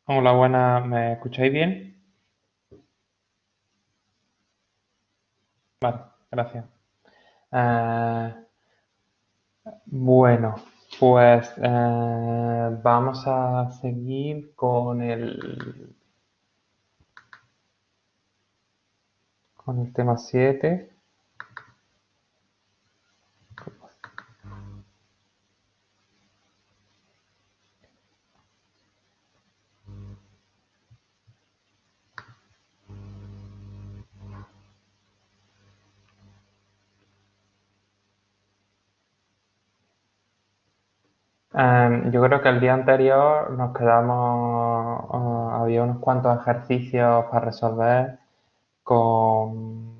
Hola, buenas, ¿me escucháis bien? Vale, gracias. Eh, bueno, pues vamos a seguir con el tema 7. Yo creo que el día anterior nos quedamos, había unos cuantos ejercicios para resolver con,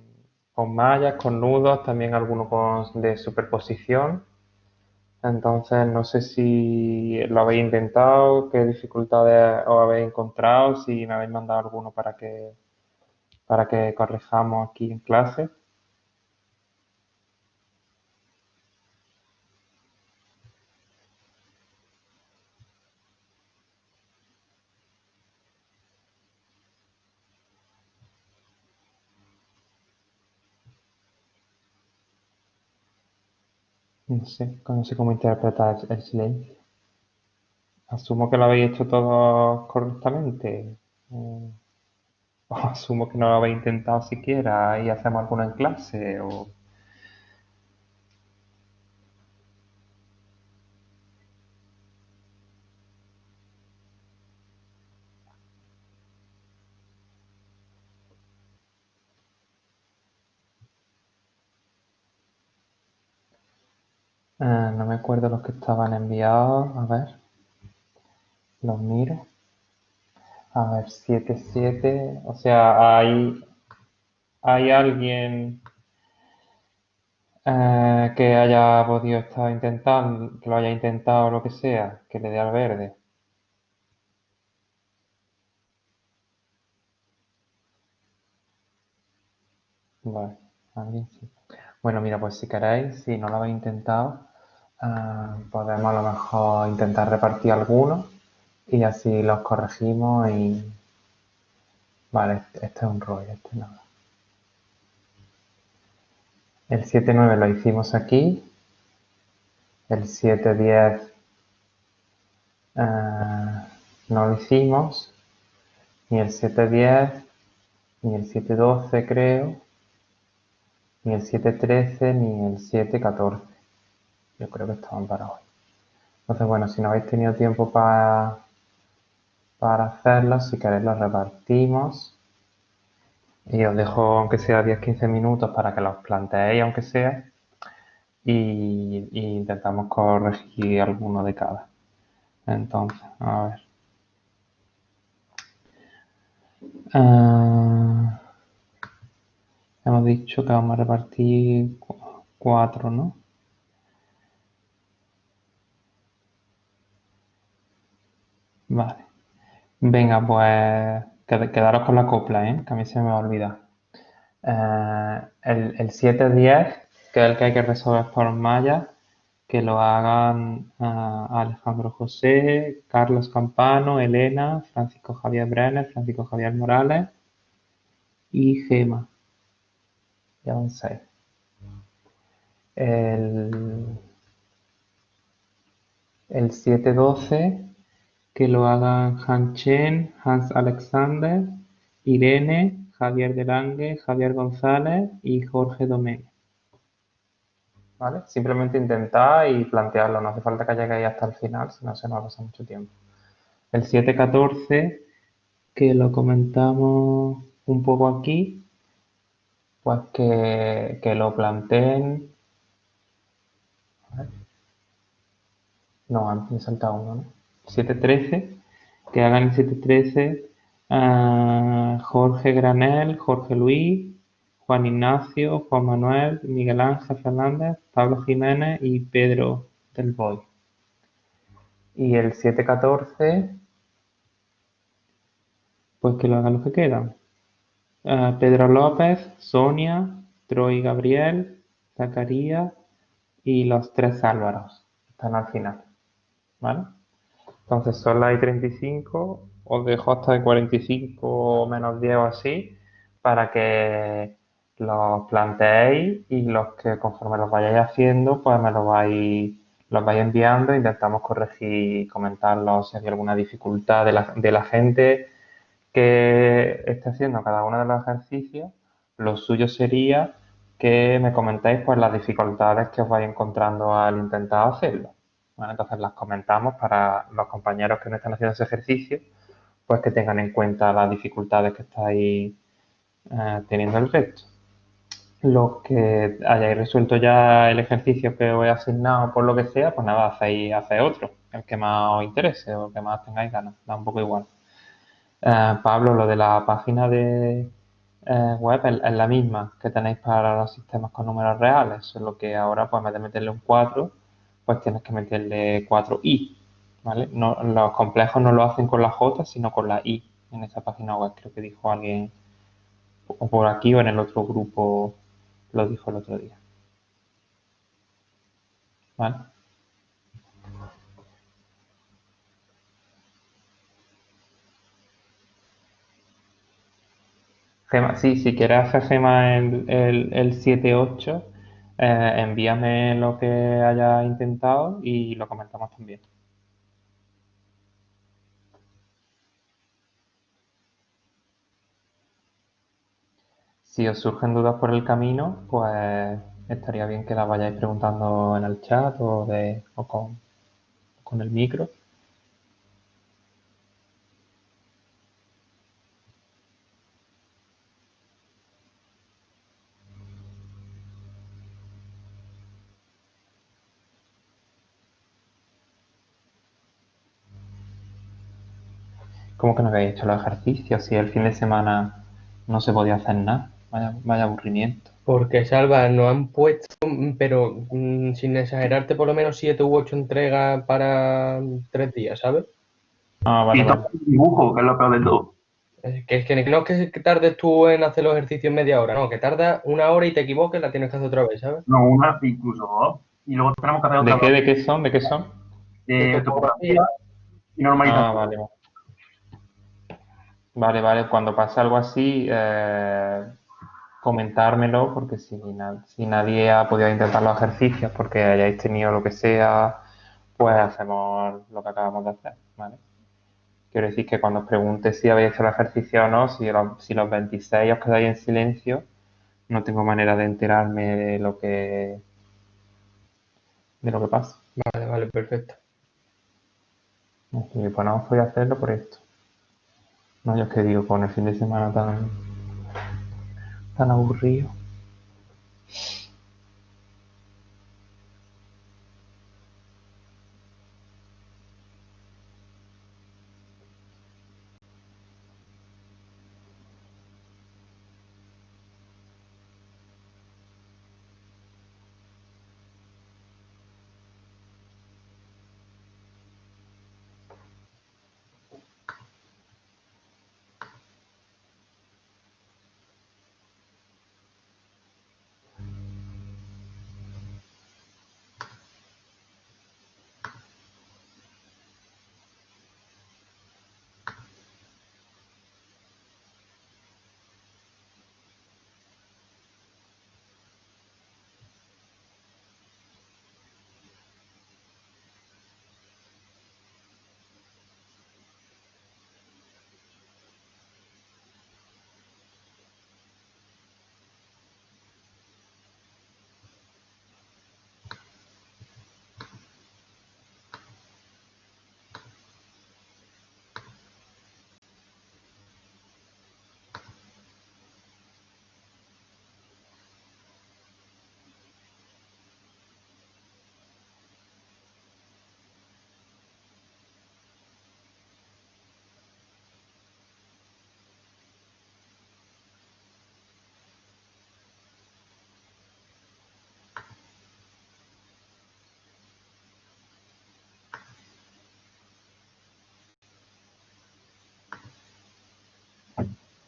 con mallas, con nudos, también algunos de superposición. Entonces, no sé si lo habéis intentado, qué dificultades os habéis encontrado, si me habéis mandado alguno para que corrijamos aquí en clase. No sé cómo interpretar el silencio. Asumo que lo habéis hecho todo correctamente. O o asumo que no lo habéis intentado siquiera y hacemos alguno en clase. No me acuerdo los que estaban enviados. A ver, los miro. A ver, 7-7. O sea, hay alguien que haya podido estar intentando, que lo haya intentado o lo que sea, que le dé al verde. Vale, alguien sí. Bueno, mira, pues si queréis, si no lo habéis intentado, podemos a lo mejor intentar repartir algunos y así los corregimos y... Vale, este es un rollo, este no. El 7-9 lo hicimos aquí, el 7-10 no lo hicimos, ni el 7-10, ni el 7-12 creo, ni el 7-13 ni el 7-14. Yo creo que estaban para hoy. Entonces, bueno, si no habéis tenido tiempo para hacerlos, si queréis los repartimos. Y os dejo, aunque sea 10-15 minutos, para que los planteéis, aunque sea. Y intentamos corregir alguno de cada. Entonces, a ver. Ah, hemos dicho que vamos a repartir cuatro, ¿no? Vale. Venga, pues quedaros con la copla, ¿eh? Que a mí se me va a olvidar. El 7-10, que es el que hay que resolver por malla, que lo hagan Alejandro José, Carlos Campano, Elena, Francisco Javier Brenner, Francisco Javier Morales y Gema. Ya van 6. El, el 7-12, que lo hagan Han Chen, Hans Alexander, Irene, Javier Delangue, Javier González y Jorge Domecq. ¿Vale? Simplemente intentar y plantearlo, no hace falta que lleguéis hasta el final, si no se nos pasa mucho tiempo. El 7-14, que lo comentamos un poco aquí, pues que lo planteen. No, antes me he saltado uno, ¿no? 7-13, que hagan el 7-13 Jorge Granel, Jorge Luis, Juan Ignacio, Juan Manuel, Miguel Ángel Fernández, Pablo Jiménez y Pedro del Boy. Y el 7-14, pues que lo hagan los que quedan. Pedro López, Sonia, Troy Gabriel, Zacarías y los tres Álvaros. Están al final, ¿vale? Entonces son las y 35. os dejo hasta el 45 menos 10 o así, para que los planteéis y los que conforme los vayáis haciendo, pues me los vais enviando, intentamos corregir, comentarlos si hay alguna dificultad de la gente que esté haciendo cada uno de los ejercicios. Lo suyo sería que me comentéis pues las dificultades que os vais encontrando al intentar hacerlo. ¿Vale? Entonces las comentamos para los compañeros que no están haciendo ese ejercicio, pues que tengan en cuenta las dificultades que estáis teniendo el resto. Los que hayáis resuelto ya el ejercicio que os he asignado por lo que sea, pues nada, hacéis otro, el que más os interese o el que más tengáis ganas, da un poco igual. Pablo, lo de la página de web es la misma que tenéis para los sistemas con números reales, solo que ahora pues en vez de meterle un 4, pues tienes que meterle 4i, ¿vale? No, los complejos no lo hacen con la J, sino con la I en esa página web, creo que dijo alguien, o por aquí o en el otro grupo lo dijo el otro día, ¿vale? Gema, sí, si quieres hacer Gema el 7-8, envíame lo que hayas intentado y lo comentamos también. Si os surgen dudas por el camino, pues estaría bien que las vayáis preguntando en el chat o con el micro. ¿Cómo que no habéis hecho los ejercicios? Si el fin de semana no se podía hacer nada. Vaya aburrimiento. Porque, Salva, nos han puesto, pero sin exagerarte, por lo menos 7 u 8 entregas para 3 días, ¿sabes? Ah, vale, Y todo vale. el dibujo, que es lo peor de todo. Que no es que tardes tú en hacer los ejercicios media hora, no, que tardas 1 hora y te equivoques, la tienes que hacer otra vez, ¿sabes? No, una, incluso dos. Y luego tenemos que hacer otra ¿De qué? ¿De qué son? ¿De qué son? De de topografía. topografía y Ah, normalización. vale, vale, vale. Cuando pase algo así, comentármelo, porque si nadie ha podido intentar los ejercicios porque hayáis tenido lo que sea, pues hacemos lo que acabamos de hacer, ¿vale? Quiero decir que cuando os pregunte si habéis hecho el ejercicio o no, si los 26 os quedáis en silencio, no tengo manera de enterarme de lo que pasa. Vale, vale, perfecto. Y pues no os voy a hacerlo por esto. No, yo es que digo, con el fin de semana tan aburrido.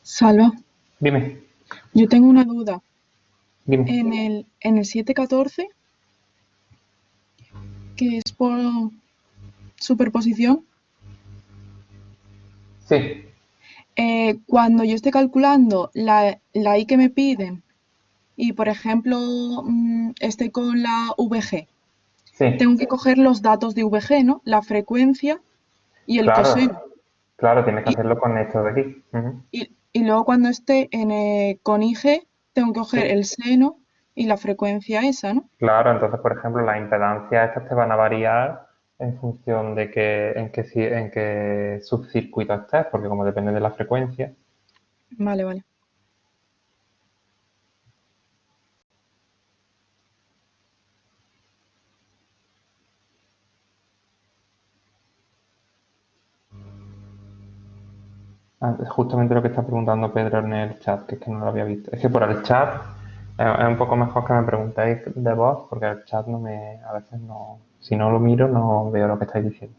Salva, Dime, yo tengo una duda. dime. En el 714, que es por superposición, Sí, Cuando yo esté calculando la I que me piden y, por ejemplo, estoy con la VG, sí, tengo que coger los datos de VG, ¿no? La frecuencia y el coseno. claro, claro, tienes que Y, hacerlo con esto de aquí. Ujú. y luego cuando esté con IG, tengo que coger Sí, el seno y la frecuencia esa, ¿no? claro, entonces, por ejemplo, las impedancias estas te van a variar en función de en qué subcircuito estés, porque como depende de la frecuencia. Vale, vale. Ah, es justamente lo que está preguntando Pedro en el chat, que es que no lo había visto. Es que por el chat es un poco mejor que me preguntéis de voz, porque el chat a veces no, si no lo miro no veo lo que estáis diciendo.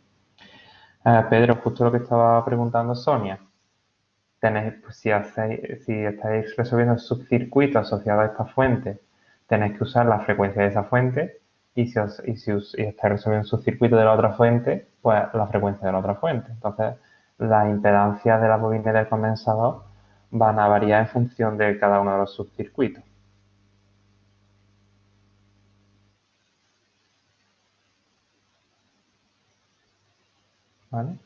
Pedro, justo lo que estaba preguntando Sonia. Pues, si estáis resolviendo el subcircuito asociado a esta fuente, tenéis que usar la frecuencia de esa fuente y estáis resolviendo un subcircuito de la otra fuente, pues la frecuencia de la otra fuente. Entonces, las impedancias de la bobina y del condensador van a variar en función de cada uno de los subcircuitos. ¿Vale?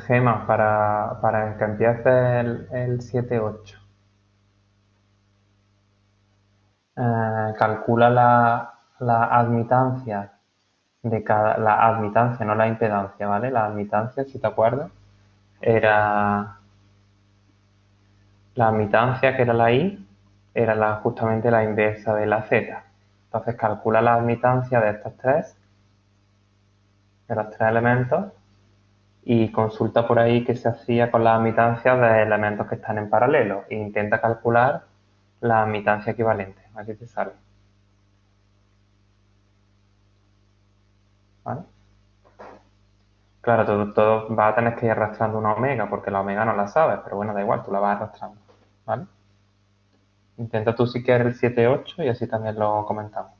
Gema, para que empiece el 7-8. Calcula la admitancia la admitancia, no la impedancia, ¿vale? La admitancia, si te acuerdas, era la admitancia, que era la I, era justamente la inversa de la Z. Entonces calcula la admitancia de estos tres, de los tres elementos, y consulta por ahí qué se hacía con la admitancia de elementos que están en paralelo e intenta calcular la admitancia equivalente. Aquí te sale. ¿Vale? Claro, todo va a tener que ir arrastrando una omega, porque la omega no la sabes, pero bueno, da igual, tú la vas arrastrando. ¿Vale? Intenta tú si quieres el 7-8 y así también lo comentamos.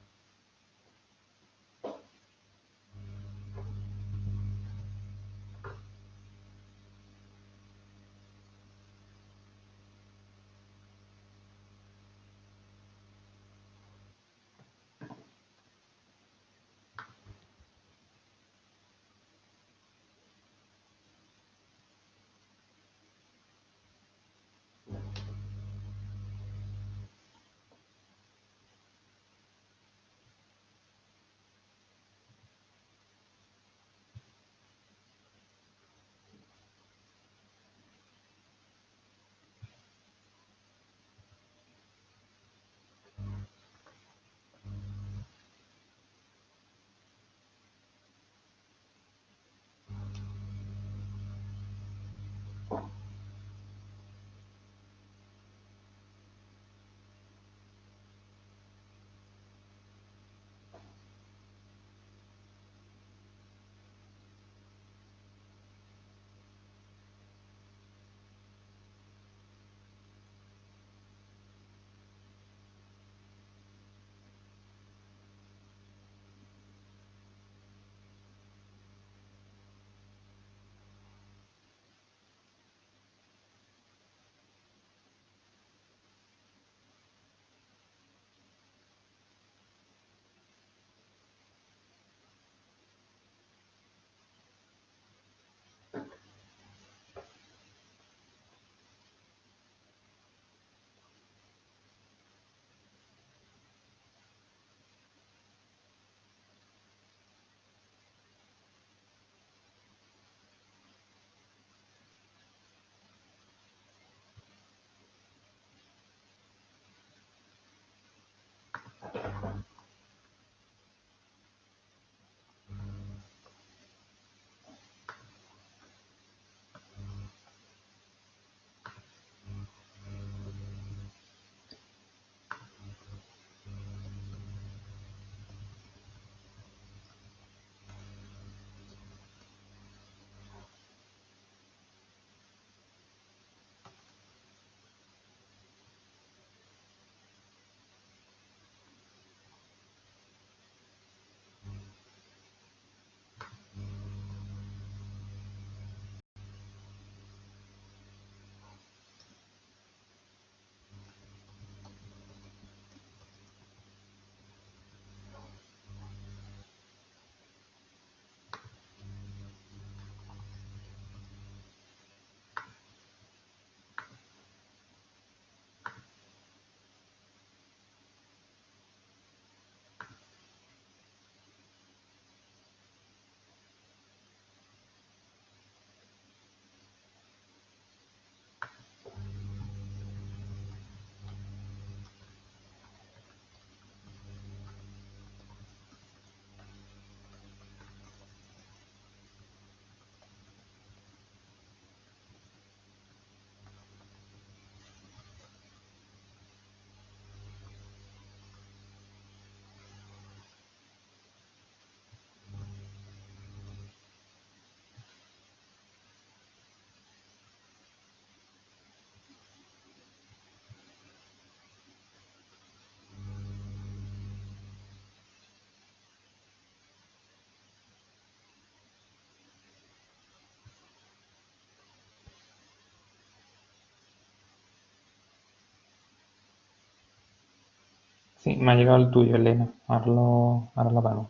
Sí, me ha llegado el tuyo, Elena. Ahora lo vemos.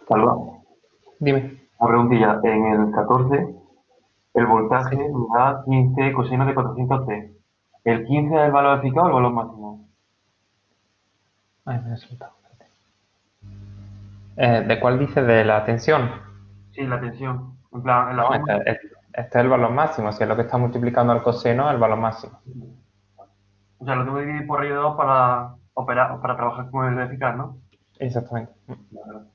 Salva, Dime. una preguntilla. En el 14, el voltaje Sí. me da 15 coseno de 400t. ¿El 15 es el valor eficaz o el valor máximo? Ay, me ha resultado. ¿De cuál dice? ¿De la tensión? Sí, la tensión. En plan, en la No, fórmula. este es el valor máximo. Si es lo que está multiplicando al coseno, es el valor máximo. O sea, lo tengo que dividir por raíz de 2 para operar, para trabajar con el eficaz, ¿no? Exactamente. Vale.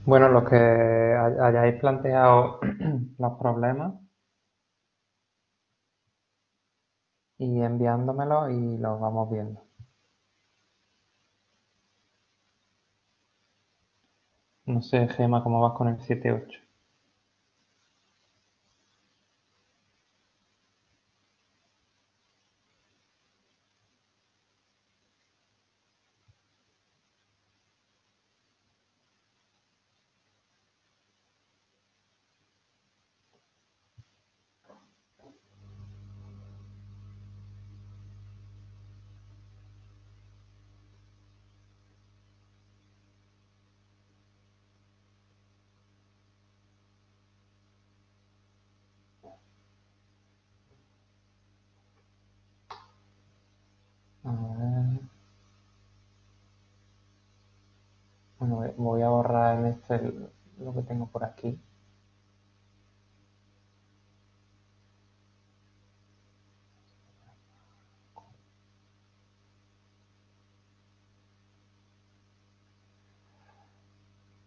Bueno, los que hayáis planteado los problemas y enviándomelos y los vamos viendo. No sé, Gema, cómo vas con el 7-8. A ver. Bueno, voy a borrar en este lo que tengo por aquí.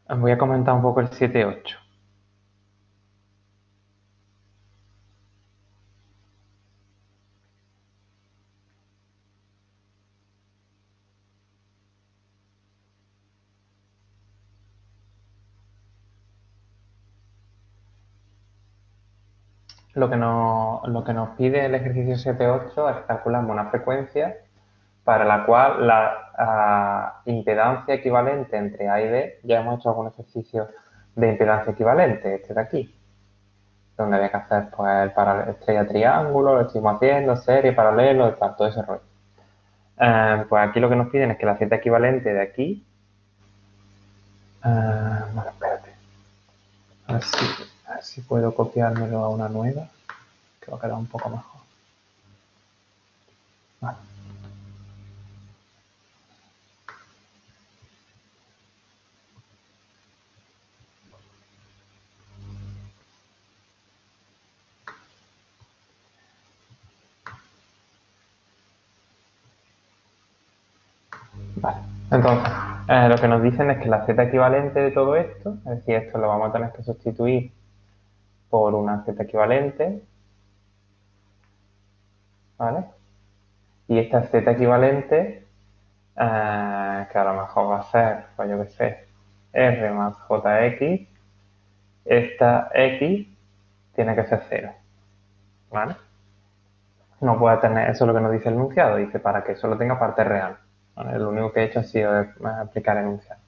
Os voy a comentar un poco el 7-8. Lo que nos pide el ejercicio 7-8 es calcular una frecuencia para la cual la impedancia equivalente entre A y B, ya hemos hecho algún ejercicio de impedancia equivalente, este de aquí, donde había que hacer pues estrella triángulo, lo estuvimos haciendo, serie, paralelo, todo ese rollo. Pues aquí lo que nos piden es que la z equivalente de aquí, bueno, espérate, a ver si puedo copiármelo a una nueva, que va a quedar un poco mejor. Vale. Vale. Entonces, lo que nos dicen es que la z equivalente de todo esto, es decir, esto lo vamos a tener que sustituir por una z equivalente, ¿vale? Y esta z equivalente, que a lo mejor va a ser, pues yo qué sé, r más jx, esta x tiene que ser 0, ¿vale? No puede tener, eso es lo que nos dice el enunciado, dice para que solo tenga parte real, ¿vale? Lo único que he hecho ha sido aplicar el enunciado.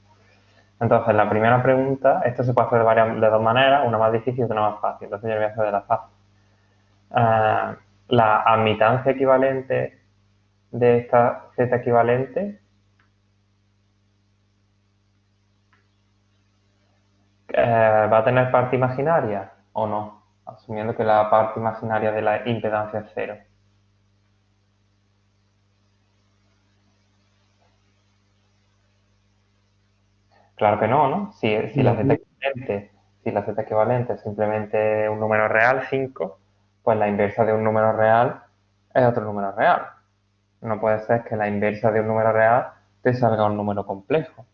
Entonces, la primera pregunta, esto se puede hacer de dos maneras, una más difícil y otra más fácil. Entonces, yo voy a hacer de la fácil. La admitancia equivalente de esta z equivalente va a tener parte imaginaria o no, asumiendo que la parte imaginaria de la impedancia es 0. Claro que no, ¿no? Si la z equivalente es simplemente un número real, 5, pues la inversa de un número real es otro número real. No puede ser que la inversa de un número real te salga un número complejo.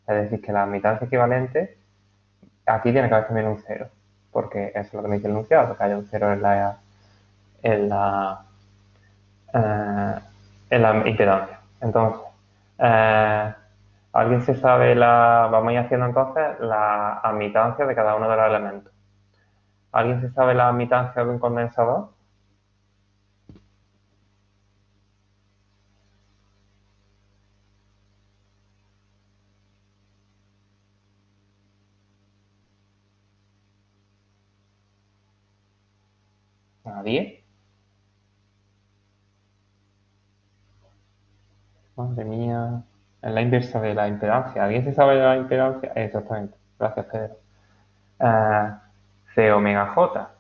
Es decir, que la admitancia equivalente, aquí tiene que haber también un 0, porque eso es lo que me dice el enunciado, que haya un 0 en la, eh, en la impedancia. Entonces, ¿alguien se sabe vamos a ir haciendo entonces la admitancia de cada uno de los elementos? ¿Alguien se sabe la admitancia de un condensador? ¿Nadie? Madre mía. Es la inversa de la impedancia. ¿Alguien se sabe de la impedancia? Exactamente. Gracias, Pedro. C omega J,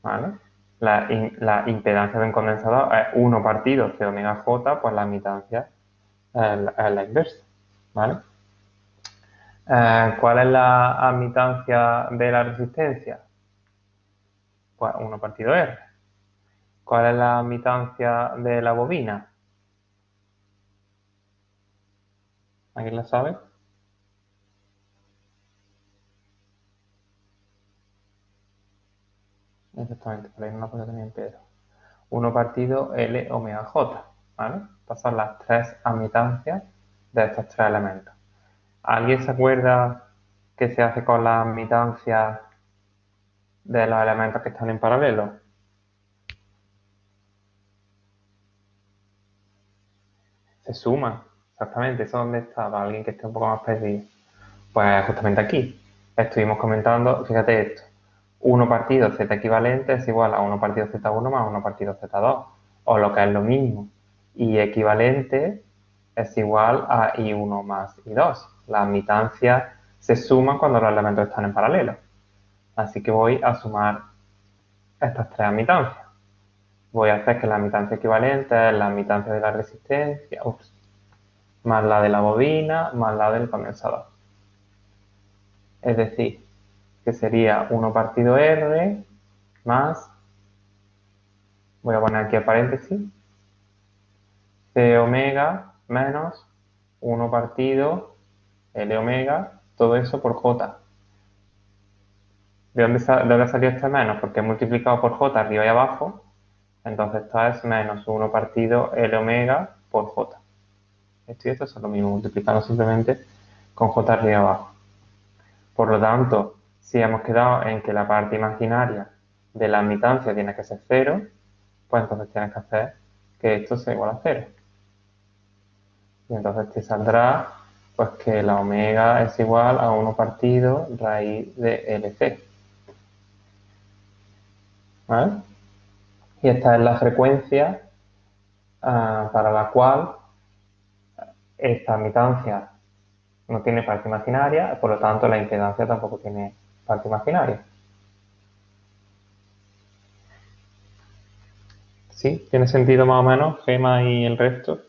¿vale? La impedancia de un condensador es 1 partido C omega J, pues la admitancia es la inversa, ¿vale? ¿Cuál es la admitancia de la resistencia? Pues 1 partido R. ¿Cuál es la admitancia de la bobina? ¿Alguien la sabe? exactamente, por ahí no lo pone también Pedro. 1 partido L omega J, ¿vale? Estas son las tres admitancias de estos tres elementos. ¿Alguien se acuerda qué se hace con las admitancias de los elementos que están en paralelo? Se suman, exactamente. ¿Eso dónde está? Para alguien que esté un poco más perdido. Pues justamente aquí. Estuvimos comentando, fíjate esto. 1 partido z equivalente es igual a 1 partido z1 más 1 partido z2. O lo que es lo mismo. Y equivalente es igual a I1 más I2. Las admitancias se suman cuando los elementos están en paralelo. Así que voy a sumar estas tres admitancias. Voy a hacer que la admitancia equivalente es la admitancia de la resistencia, más la de la bobina, más la del condensador. Es decir, que sería 1 partido R más, voy a poner aquí el paréntesis, C omega menos 1 partido L omega, todo eso por J. ¿De dónde salió este menos? Porque he multiplicado por J arriba y abajo, entonces esto es menos 1 partido L omega por J. Esto y esto son lo mismo, multiplicando simplemente con J arriba y abajo. Por lo tanto, si hemos quedado en que la parte imaginaria de la admitancia tiene que ser 0, pues entonces tienes que hacer que esto sea igual a 0. Y entonces te saldrá pues que la omega es igual a 1 partido raíz de LC. ¿Vale? Y esta es la frecuencia para la cual esta admitancia no tiene parte imaginaria, por lo tanto la impedancia tampoco tiene parte imaginaria. ¿Sí? ¿Tiene sentido más o menos, Gema y el resto?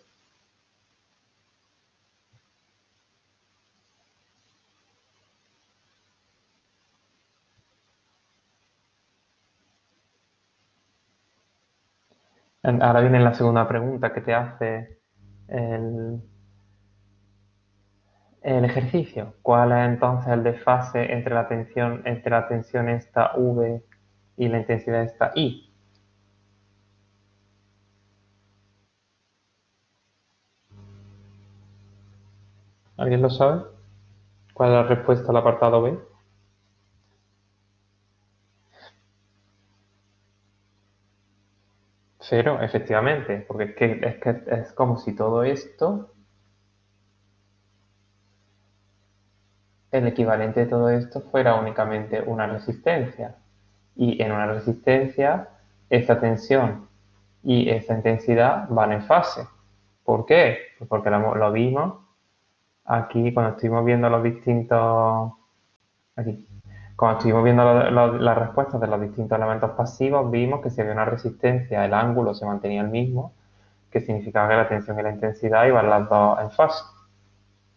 Ahora viene la segunda pregunta que te hace el ejercicio. ¿Cuál es entonces el desfase entre la tensión esta V y la intensidad esta I? ¿Alguien lo sabe? ¿Cuál es la respuesta al apartado B? Cero, efectivamente, porque es como si todo esto, el equivalente de todo esto fuera únicamente una resistencia. Y en una resistencia, esta tensión y esta intensidad van en fase. ¿Por qué? Pues porque lo vimos aquí cuando estuvimos viendo los distintos... Aquí. Cuando estuvimos viendo las respuestas de los distintos elementos pasivos, vimos que si había una resistencia, el ángulo se mantenía el mismo, que significaba que la tensión y la intensidad iban las dos en fase.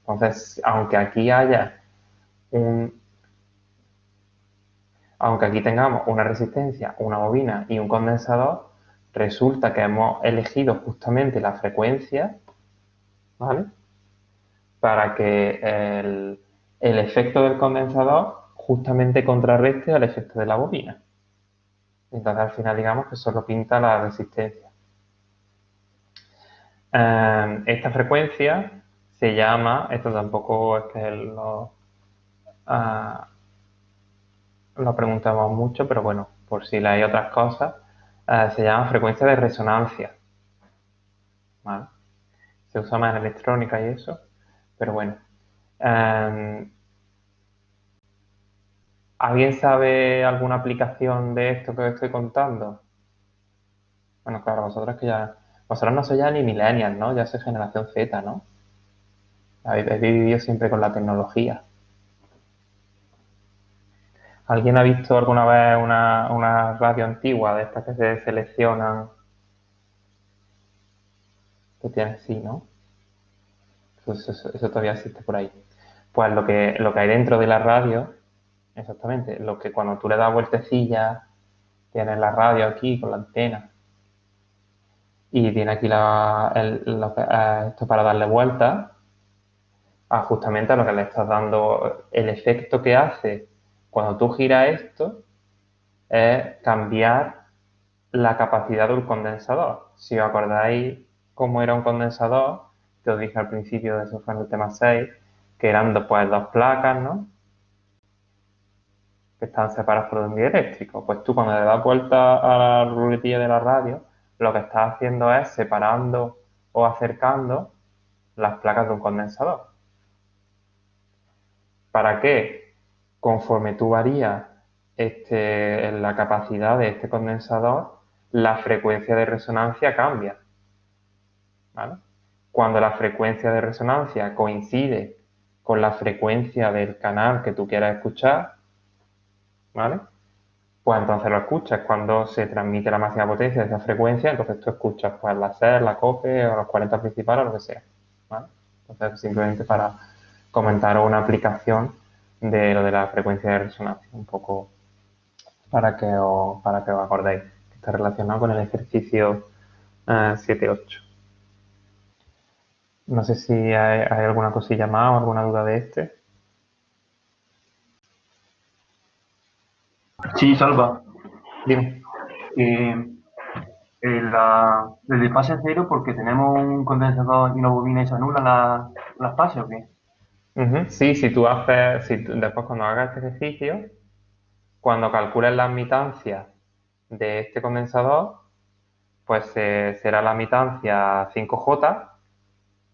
Entonces, aunque aquí tengamos una resistencia, una bobina y un condensador, resulta que hemos elegido justamente la frecuencia, ¿vale? Para que el efecto del condensador justamente contrarreste al efecto de la bobina. Entonces, al final, digamos que solo pinta la resistencia. Esta frecuencia se llama, esto tampoco es que lo preguntamos mucho, pero bueno, por si hay otras cosas, se llama frecuencia de resonancia. ¿Vale? Se usa más en electrónica y eso, pero bueno. ¿Alguien sabe alguna aplicación de esto que os estoy contando? Bueno, claro, vosotros no sois ya ni millennials, ¿no? Ya sois generación Z, ¿no? Habéis vivido siempre con la tecnología. ¿Alguien ha visto alguna vez una radio antigua de estas que se seleccionan? Que tiene, sí, ¿no? Eso todavía existe por ahí. Pues lo que hay dentro de la radio, exactamente, lo que cuando tú le das vueltecilla, tienes la radio aquí con la antena y tiene aquí esto para darle vueltas justamente a lo que le estás dando, el efecto que hace cuando tú giras esto es cambiar la capacidad de un condensador. Si os acordáis cómo era un condensador, que os dije al principio, de eso fue en el tema 6, que eran pues, dos placas, ¿no? Que están separadas por un dieléctrico. Pues tú cuando le das vuelta a la ruletilla de la radio, lo que estás haciendo es separando o acercando las placas de un condensador. ¿Para qué? Conforme tú varías la capacidad de este condensador, la frecuencia de resonancia cambia. ¿Vale? Cuando la frecuencia de resonancia coincide con la frecuencia del canal que tú quieras escuchar, ¿vale? Pues entonces lo escuchas. Cuando se transmite la máxima potencia de esa frecuencia, entonces tú escuchas pues la SER, la COPE o los 40 principales o lo que sea, ¿vale? Entonces simplemente para comentaros una aplicación de lo de la frecuencia de resonancia, un poco para que os acordéis. Está relacionado con el ejercicio 7-8. No sé si hay alguna cosilla más o alguna duda de este. Sí, Salva. Dime. Desde fase cero, porque tenemos un condensador y una bobina y se anulan las fases, ¿o qué? Sí, después cuando hagas este ejercicio, cuando calcules la admitancia de este condensador, pues será la admitancia 5J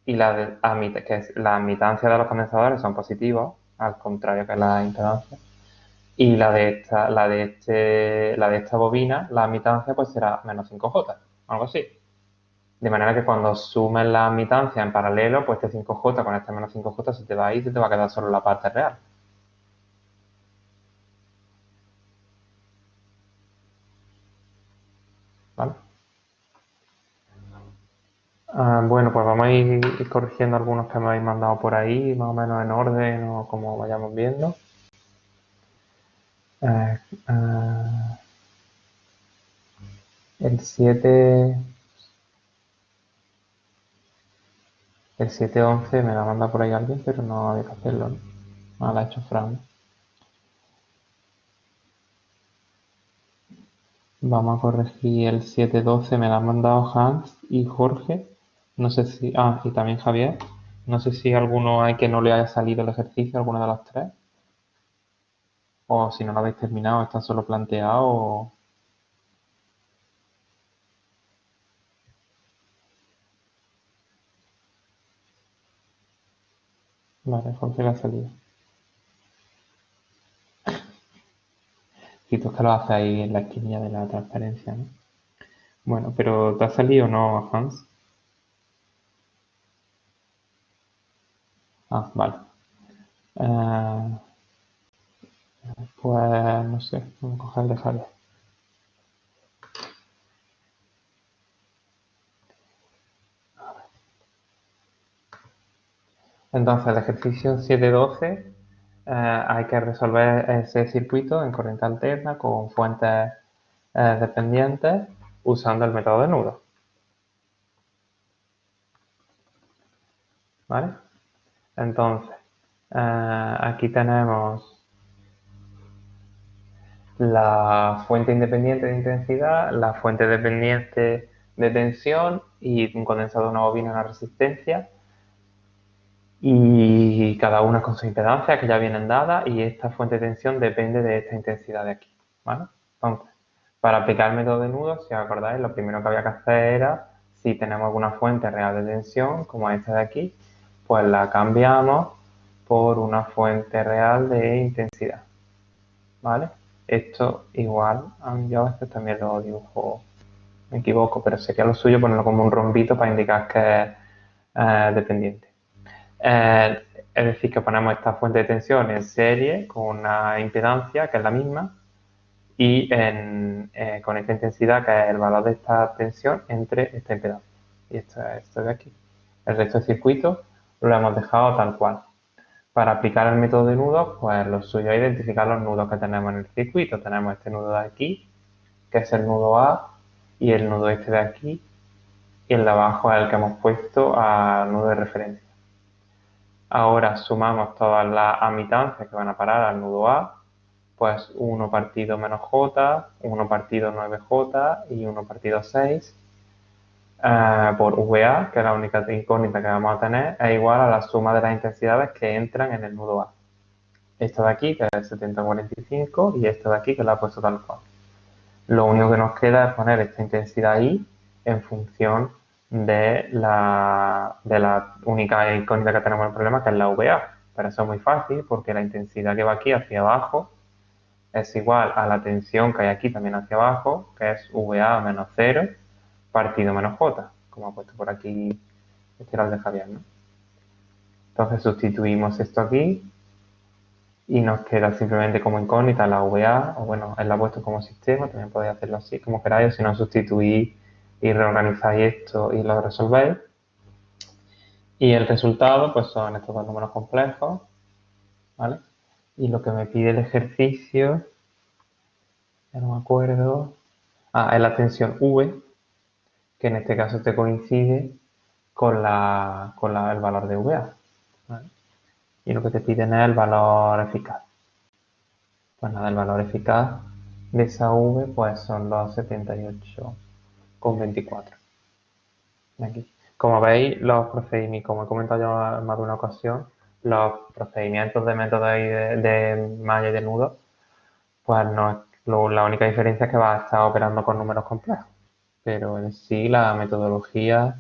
y la admitancia de los condensadores son positivos, al contrario que la impedancia. Y la de esta bobina, la admitancia, pues será menos 5J, algo así. De manera que cuando sumes la admitancia en paralelo, pues este 5J con este menos 5J se te va a ir y se te va a quedar solo la parte real. ¿Vale? Bueno, pues vamos a ir corrigiendo algunos que me habéis mandado por ahí, más o menos en orden o como vayamos viendo. El 711 me la manda por ahí alguien, pero no había que hacerlo, ¿no? Ah, la ha hecho Fran. Vamos a corregir el 712, me la han mandado Hans y Jorge. No sé si... Ah, y también Javier. No sé si alguno hay que no le haya salido el ejercicio, alguno de los tres. O si no lo habéis terminado, está solo planteado o... Vale, Jorge le ha salido. Si tú es que lo haces ahí en la esquinilla de la transparencia, ¿no? Bueno, pero ¿te ha salido o no, Hans? Ah, vale. Pues no sé, vamos a coger el de Javier. Entonces, el ejercicio 712 hay que resolver ese circuito en corriente alterna con fuentes dependientes usando el método de nudo. ¿Vale? Entonces, aquí tenemos la fuente independiente de intensidad, la fuente dependiente de tensión y un condensador, una bobina, una resistencia. Y cada una con su impedancia que ya vienen dadas y esta fuente de tensión depende de esta intensidad de aquí, ¿vale? Entonces, para aplicar el método de nudo, si os acordáis, lo primero que había que hacer era, si tenemos alguna fuente real de tensión, como esta de aquí, pues la cambiamos por una fuente real de intensidad, ¿vale? Esto igual, yo a veces también lo dibujo, me equivoco, pero sería lo suyo ponerlo como un rombito para indicar que es dependiente. Es decir, que ponemos esta fuente de tensión en serie con una impedancia que es la misma y con esta intensidad que es el valor de esta tensión entre esta impedancia. Y esto de aquí. El resto del circuito lo hemos dejado tal cual. Para aplicar el método de nudos, pues lo suyo es identificar los nudos que tenemos en el circuito. Tenemos este nudo de aquí, que es el nudo A, y el nudo este de aquí, y el de abajo es el que hemos puesto al nudo de referencia. Ahora sumamos todas las admitancias que van a parar al nudo A pues 1 partido menos j, 1 partido 9j y 1 partido 6 por VA, que es la única incógnita que vamos a tener, es igual a la suma de las intensidades que entran en el nudo A. Esta de aquí, que es 7045, y esta de aquí, que la he puesto tal cual. Lo único que nos queda es poner esta intensidad I en función de la única incógnita que tenemos en el problema, que es la VA. Pero eso es muy fácil, porque la intensidad que va aquí hacia abajo es igual a la tensión que hay aquí también hacia abajo, que es VA menos 0 partido menos J, como ha puesto por aquí este era el de Javier, ¿no? Entonces sustituimos esto aquí y nos queda simplemente como incógnita la VA, o bueno, él la ha puesto como sistema, también podéis hacerlo así, como queráis, o si no sustituís y reorganizáis esto y lo resolvéis. Y el resultado, pues son estos dos números complejos, ¿vale? Y lo que me pide el ejercicio, ya no me acuerdo, es la tensión V, que en este caso te coincide con el valor de VA, ¿vale? Y lo que te piden es el valor eficaz. Pues nada, el valor eficaz de esa V pues son los 78,24. Aquí. Como veis, los procedimientos, como he comentado ya en más de una ocasión, los procedimientos de método de malla y de nudo, pues no, la única diferencia es que vas a estar operando con números complejos. Pero en sí la metodología,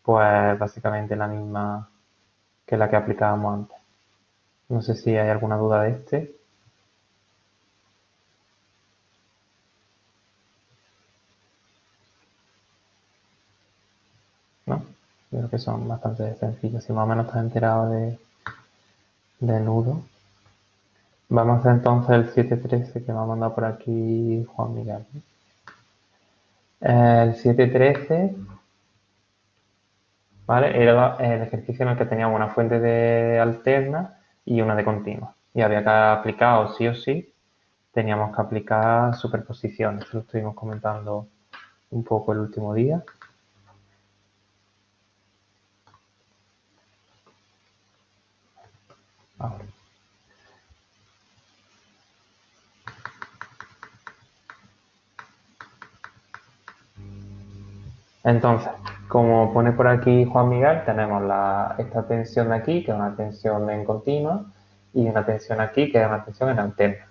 pues básicamente la misma que la que aplicábamos antes. No sé si hay alguna duda de este. ¿No? Yo creo que son bastante sencillos. Si más o menos estás enterado de nudo. Vamos a hacer entonces el 713 que me ha mandado por aquí Juan Miguel. El 713, ¿vale? Era el ejercicio en el que teníamos una fuente de alterna y una de continua. Y había que aplicar, sí o sí, teníamos que aplicar superposiciones. Esto lo estuvimos comentando un poco el último día. Ahora. Entonces, como pone por aquí Juan Miguel, tenemos esta tensión de aquí, que es una tensión en continua, y una tensión aquí, que es una tensión en alterna.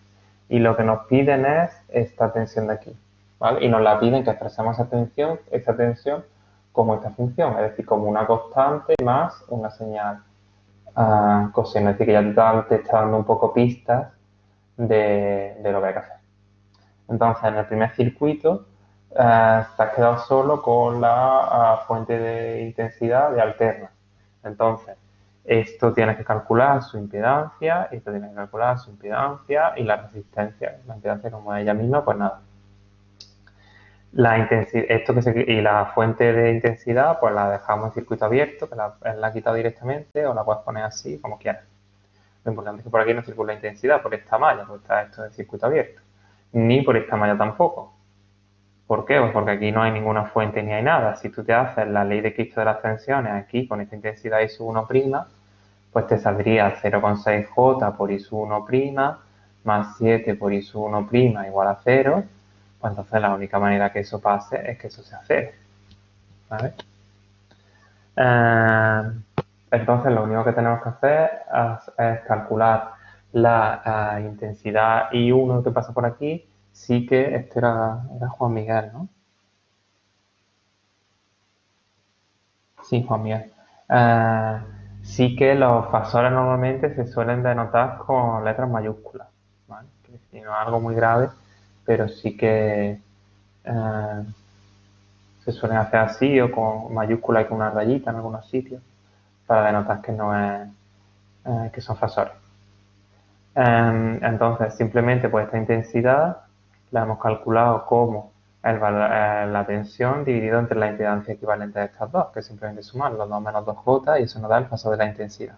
Y lo que nos piden es esta tensión de aquí, ¿vale? Y nos la piden que expresemos esta tensión como esta función, es decir, como una constante más una señal coseno. Es decir, que ya te está dando un poco pistas de lo que hay que hacer. Entonces, en el primer circuito, te has quedado solo con la fuente de intensidad de alterna. Entonces, esto tienes que calcular su impedancia, esto tienes que calcular su impedancia y la resistencia. La impedancia como ella misma, pues nada. Y la fuente de intensidad, pues la dejamos en circuito abierto, que la he quitado directamente, o la puedes poner así, como quieras. Lo importante es que por aquí no circula intensidad, por esta malla, porque está esto en circuito abierto. Ni por esta malla tampoco. ¿Por qué? Pues porque aquí no hay ninguna fuente ni hay nada. Si tú te haces la ley de Kirchhoff de las tensiones aquí con esta intensidad I sub 1', pues te saldría 0,6J por I sub 1' más 7 por I sub 1' igual a 0. Pues entonces la única manera que eso pase es que eso sea 0. ¿Vale? Entonces lo único que tenemos que hacer es calcular la intensidad I1 que pasa por aquí. Sí que este era Juan Miguel, ¿no? Sí, Juan Miguel. Sí que los fasores normalmente se suelen denotar con letras mayúsculas, ¿vale? Que si no es algo muy grave, pero sí que se suelen hacer así o con mayúsculas y con una rayita en algunos sitios para denotar que no es que son fasores. Entonces, simplemente pues esta intensidad la hemos calculado como la tensión dividido entre la impedancia equivalente de estas dos, que es simplemente sumar los 2 menos 2J y eso nos da el fasor de la intensidad.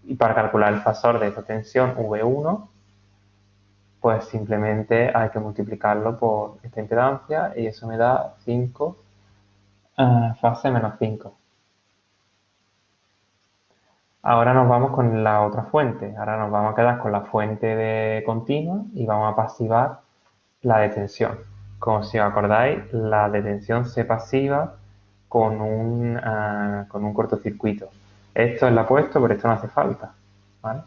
Y para calcular el fasor de esta tensión V1, pues simplemente hay que multiplicarlo por esta impedancia y eso me da 5 fase menos 5. Ahora nos vamos con la otra fuente. Ahora nos vamos a quedar con la fuente de continua y vamos a pasivar la de tensión. Como si os acordáis, la de tensión se pasiva con un cortocircuito. Esto es lo opuesto, pero esto no hace falta, ¿vale?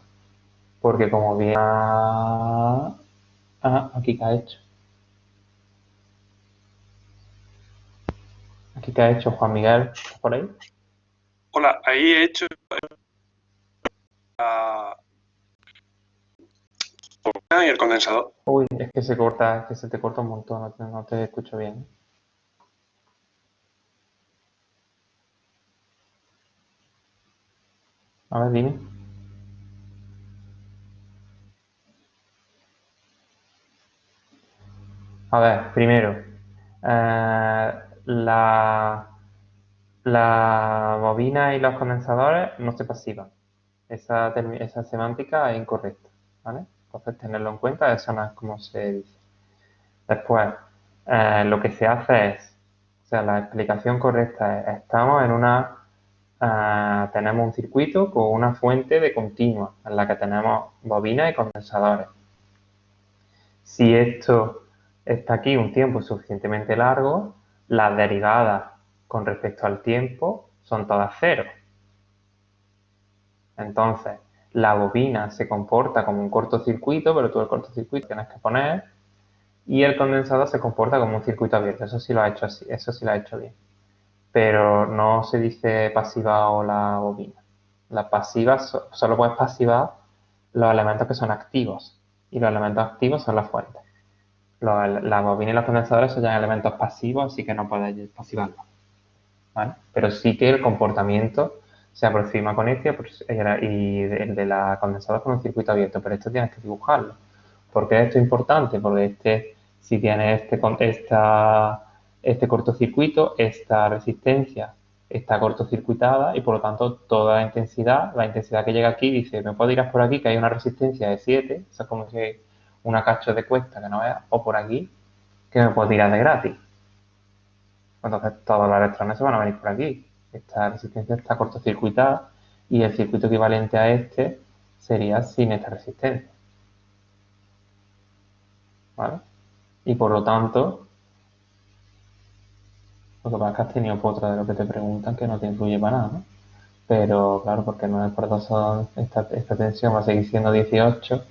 Porque como bien... aquí que ha hecho. Aquí que ha hecho Juan Miguel, ¿estás por ahí? Hola, ahí he hecho y el condensador. Uy, es que se corta, es que se te corta un montón, no te escucho bien. A ver, dime. A ver, primero, la bobina y los condensadores no se pasivan. Esa semántica es incorrecta, ¿vale? Entonces, tenerlo en cuenta, eso no es como se dice. Después, lo que se hace es, o sea, la explicación correcta es, estamos en tenemos un circuito con una fuente de continua, en la que tenemos bobinas y condensadores. Si esto está aquí un tiempo suficientemente largo, las derivadas con respecto al tiempo son todas cero. Entonces, la bobina se comporta como un cortocircuito, pero tú el cortocircuito tienes que poner, y el condensador se comporta como un circuito abierto. Eso sí lo ha hecho así, eso sí lo ha hecho bien. Pero no se dice pasiva o la bobina. La pasiva solo puedes pasivar los elementos que son activos, y los elementos activos son las fuentes. La bobina y los condensadores son ya elementos pasivos, así que no puedes pasivarlos, ¿vale? Pero sí que el comportamiento se aproxima con este y el de la condensadora con un circuito abierto, pero esto tienes que dibujarlo. ¿Por qué esto es importante? Porque si tiene este cortocircuito, esta resistencia está cortocircuitada y por lo tanto toda la intensidad que llega aquí dice, me puedo ir por aquí que hay una resistencia de 7, eso es como si una cacho de cuesta que no veas, o por aquí que me puedo tirar de gratis. Entonces todos los electrones se van a venir por aquí. Esta resistencia está cortocircuitada y el circuito equivalente a este sería sin esta resistencia, ¿vale? Y por lo tanto, lo que pasa es que has tenido otra de lo que te preguntan que no te influye para nada, ¿no? Pero claro, porque 9 por 2 son, esta tensión va a seguir siendo 18,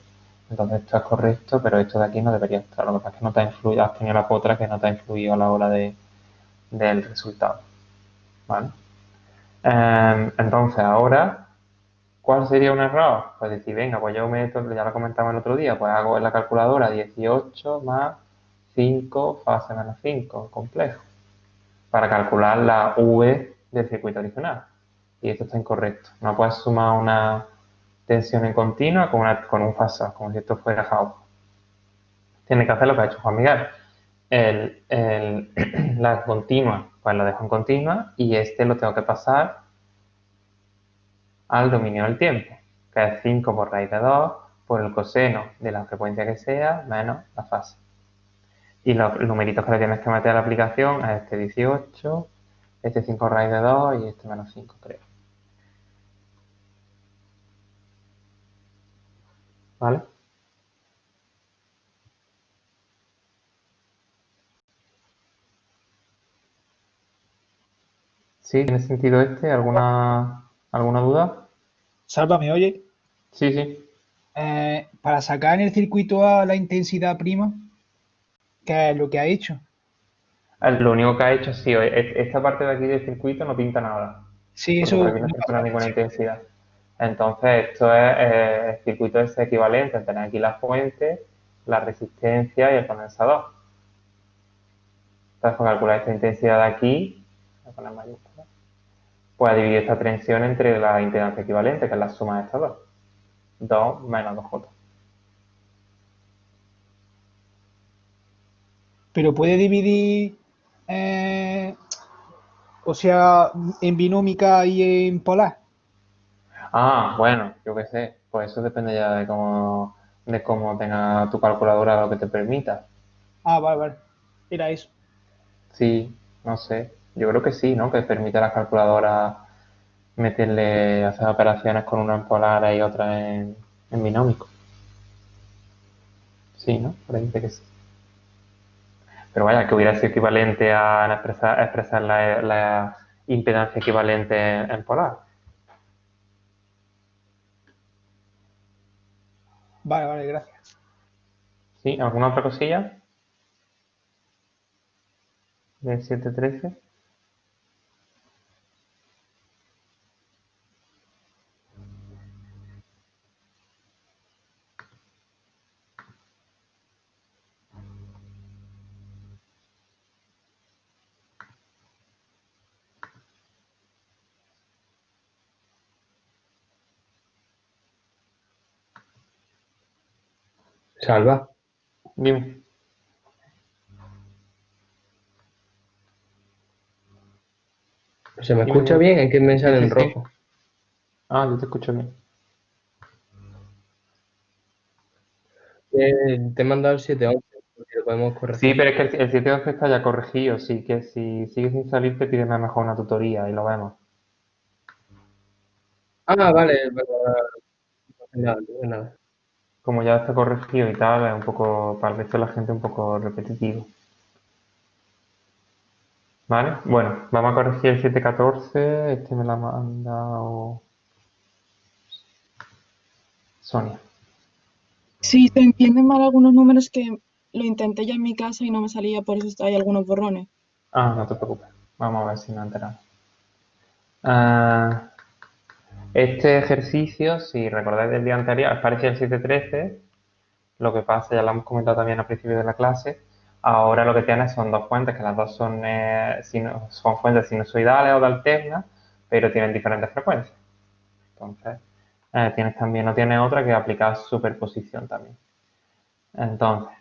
entonces esto es correcto, pero esto de aquí no debería estar. Lo que pasa es que no te ha influido, has tenido la otra que no te ha influido a la hora del resultado, ¿vale? Entonces ahora, ¿cuál sería un error? Pues decir, venga, pues yo meto, ya lo comentamos el otro día, pues hago en la calculadora 18 más 5 fase menos 5, complejo, para calcular la V del circuito original. Y esto está incorrecto. No puedes sumar una tensión en continua con un fasor, como si esto fuera Gauss. Tienes que hacer lo que ha hecho Juan Miguel. La continua, pues lo dejo en continua y este lo tengo que pasar al dominio del tiempo, que es 5 por raíz de 2 por el coseno de la frecuencia que sea menos la fase. Y los numeritos que le tienes que meter a la aplicación es este 18, este 5 raíz de 2 y este menos 5, creo. ¿Vale? ¿Sí? ¿Tiene sentido este? ¿Alguna duda? Sálvame, oye. Sí, sí. Para sacar en el circuito A la intensidad prima, ¿qué es lo que ha hecho? Lo único que ha hecho, sí, esta parte de aquí del circuito no pinta nada, Sí, porque eso por aquí no no se pone pasa. ninguna intensidad. Entonces, esto es, el circuito es equivalente a tener aquí la fuente, la resistencia y el condensador. Entonces, para calcular esta intensidad de aquí, voy a poner mayúscula, pues dividir esta tensión entre la impedancia equivalente, que es la suma de estas dos. 2 menos 2J. Pero puede dividir, o sea, en binómica y en polar. Ah, bueno, yo qué sé. Pues eso depende ya de cómo tenga tu calculadora lo que te permita. Ah, vale, vale. Era eso. Sí, no sé. Yo creo que sí, ¿no? Que permite a las calculadoras meterle, hacer operaciones con una en polar y otra en binómico. Sí, ¿no? Parece que sí. Pero vaya, que hubiera sido equivalente a expresar la impedancia equivalente en polar. Vale, gracias. ¿Sí? ¿Alguna otra cosilla? Del 713. Salva. Dime. ¿Se me Dime, escucha dime. bien? Es que me sale Sí, en sí, sí. rojo. Ah, yo te escucho bien. Te he mandado el 711, porque lo podemos Sí, corregir. pero es que el 711 está ya corregido, sí que si sigue sin salir te piden a lo mejor una tutoría y lo vemos. Ah, vale, no hace nada, no hace nada. Como ya está corregido y tal, es un poco, para el resto de la gente, un poco repetitivo. ¿Vale? Bueno, vamos a corregir el 714. Este me lo ha mandado Sonia. Sí, se entienden mal algunos números que lo intenté ya en mi casa y no me salía, por eso hay algunos borrones. Ah, no te preocupes. Vamos a ver si nos enteramos. Ah, este ejercicio, si recordáis del día anterior, es parecido al 713. Lo que pasa, ya lo hemos comentado también al principio de la clase. Ahora lo que tienes son dos fuentes, que las dos son fuentes sinusoidales o de alternas, pero tienen diferentes frecuencias. Entonces, no tienes otra que aplicar superposición también. Entonces,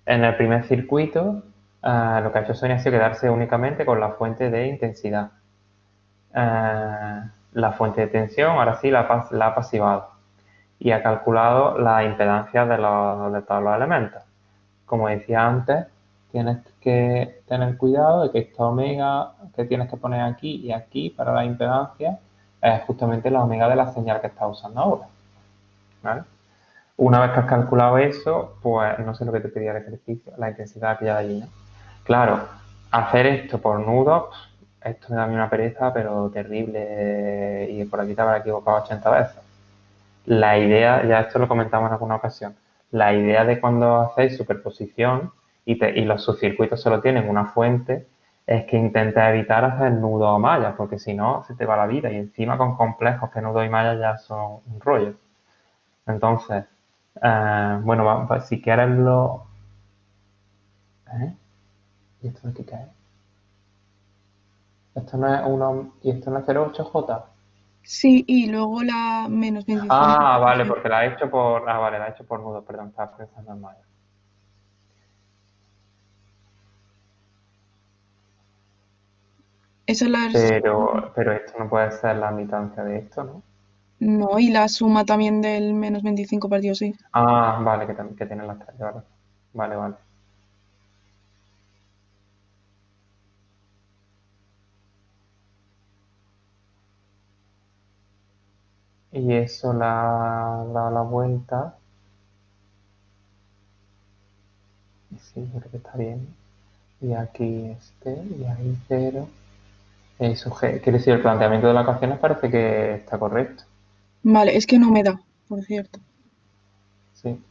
en el primer circuito, lo que ha hecho Sonia ha sido quedarse únicamente con la fuente de intensidad. La fuente de tensión, ahora sí, la ha pasivado y ha calculado la impedancia de todos los elementos. Como decía antes, tienes que tener cuidado de que esta omega que tienes que poner aquí y aquí para la impedancia es justamente la omega de la señal que estás usando ahora. ¿Vale? Una vez que has calculado eso, pues no sé lo que te pedía el ejercicio, la intensidad que ya hay allí, ¿no? Claro, hacer esto por nudos, esto me da a mí una pereza, pero terrible, y por aquí te habrás equivocado 80 veces. La idea, ya esto lo comentamos en alguna ocasión, la idea de cuando hacéis superposición y los subcircuitos solo tienen una fuente, es que intentes evitar hacer nudos o mallas, porque si no, se te va la vida, y encima con complejos que nudos y mallas ya son un rollo. Entonces, bueno, si quieres lo... ¿Eh? ¿Y esto de qué cae? ¿Esto no es ¿Y esto no es 08J? Sí, y luego la menos 25. Ah, vale, porque la he hecho por... Ah, vale, la he hecho por nudo, perdón, estaba pensando en malla. Eso Pero esto no puede ser la mitancia de esto, ¿no? no, y la suma también del menos 25 partido sí. Ah, vale, que tiene las tres, vale. Vale, vale. Y eso la vuelta. Y sí, creo que está bien. Y aquí y ahí 0. Eso, quiere decir, el planteamiento de las ecuaciones parece que está correcto. Vale, es que no me da, por cierto. Sí.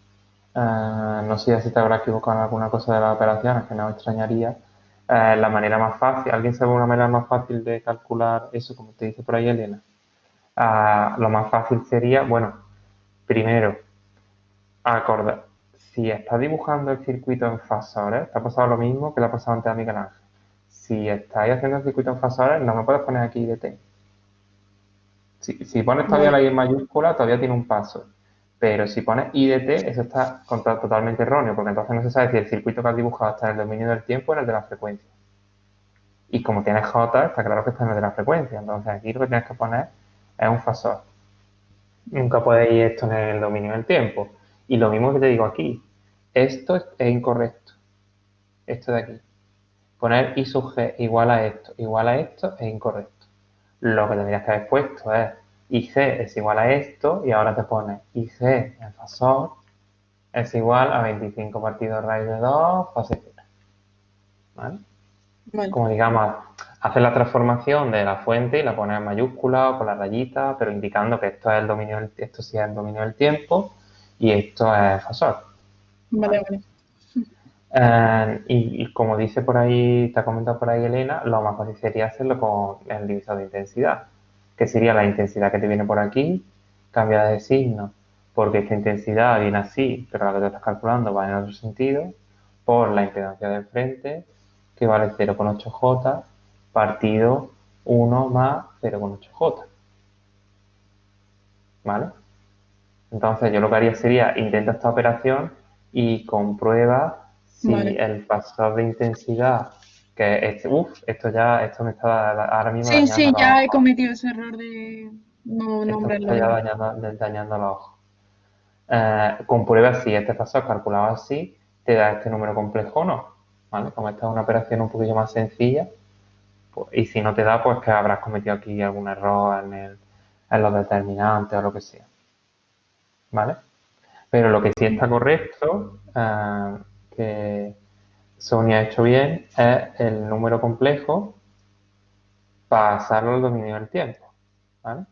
No sé si te habrá equivocado en alguna cosa de las operaciones, que no me extrañaría. La manera más fácil, ¿alguien sabe una manera más fácil de calcular eso, como te dice por ahí Elena? Lo más fácil sería, bueno, primero, acordar, si estás dibujando el circuito en fasores, te ha pasado lo mismo que le ha pasado antes a Miguel Ángel. Si estáis haciendo el circuito en fasores, no me puedes poner aquí IDT. Si pones todavía la Vale, I en mayúscula, todavía tiene un paso. Pero si pones IDT, eso está totalmente erróneo, porque entonces no se sabe si el circuito que has dibujado está en el dominio del tiempo o en el de la frecuencia. Y como tienes J, está claro que está en el de la frecuencia. Entonces aquí lo que tienes que poner es un fasor. Nunca puede ir esto en el dominio del tiempo. Y lo mismo que te digo aquí. Esto es incorrecto. Esto de aquí. Poner I sub G igual a esto es incorrecto. lo que tendrías que haber puesto es IG es igual a esto y ahora te pones IG, el fasor, es igual a 25 partido raíz de 2, fase 0. ¿Vale? Vale, Como digamos, hacer la transformación de la fuente y la pones en mayúscula o con la rayita, pero indicando que esto es el dominio esto sí es el dominio del tiempo y esto es fasor. vale, vale. Y como dice por ahí, te ha comentado por ahí Elena, lo más fácil sería hacerlo con el divisor de intensidad, que sería la intensidad que te viene por aquí, cambiar de signo, porque esta intensidad viene así, pero la que te estás calculando va en otro sentido, por la impedancia de enfrente, que vale 0,8J, partido 1 más 0,8J. ¿Vale? Entonces yo lo que haría sería, intenta esta operación y comprueba si Vale. el fasor de intensidad, que esto me está ahora mismo Sí, dañando sí, los ya he ojos. cometido ese error de no Esto me nombrarlo está ya bien. dañando los ojos. Comprueba si este fasor calculado así te da este número complejo o no. ¿Vale? Como esta es una operación un poquillo más sencilla, pues, y si no te da, pues que habrás cometido aquí algún error en los determinantes o lo que sea. ¿Vale? Pero lo que sí está correcto, que Sonia ha hecho bien, es el número complejo pasarlo al dominio del tiempo. ¿Vale?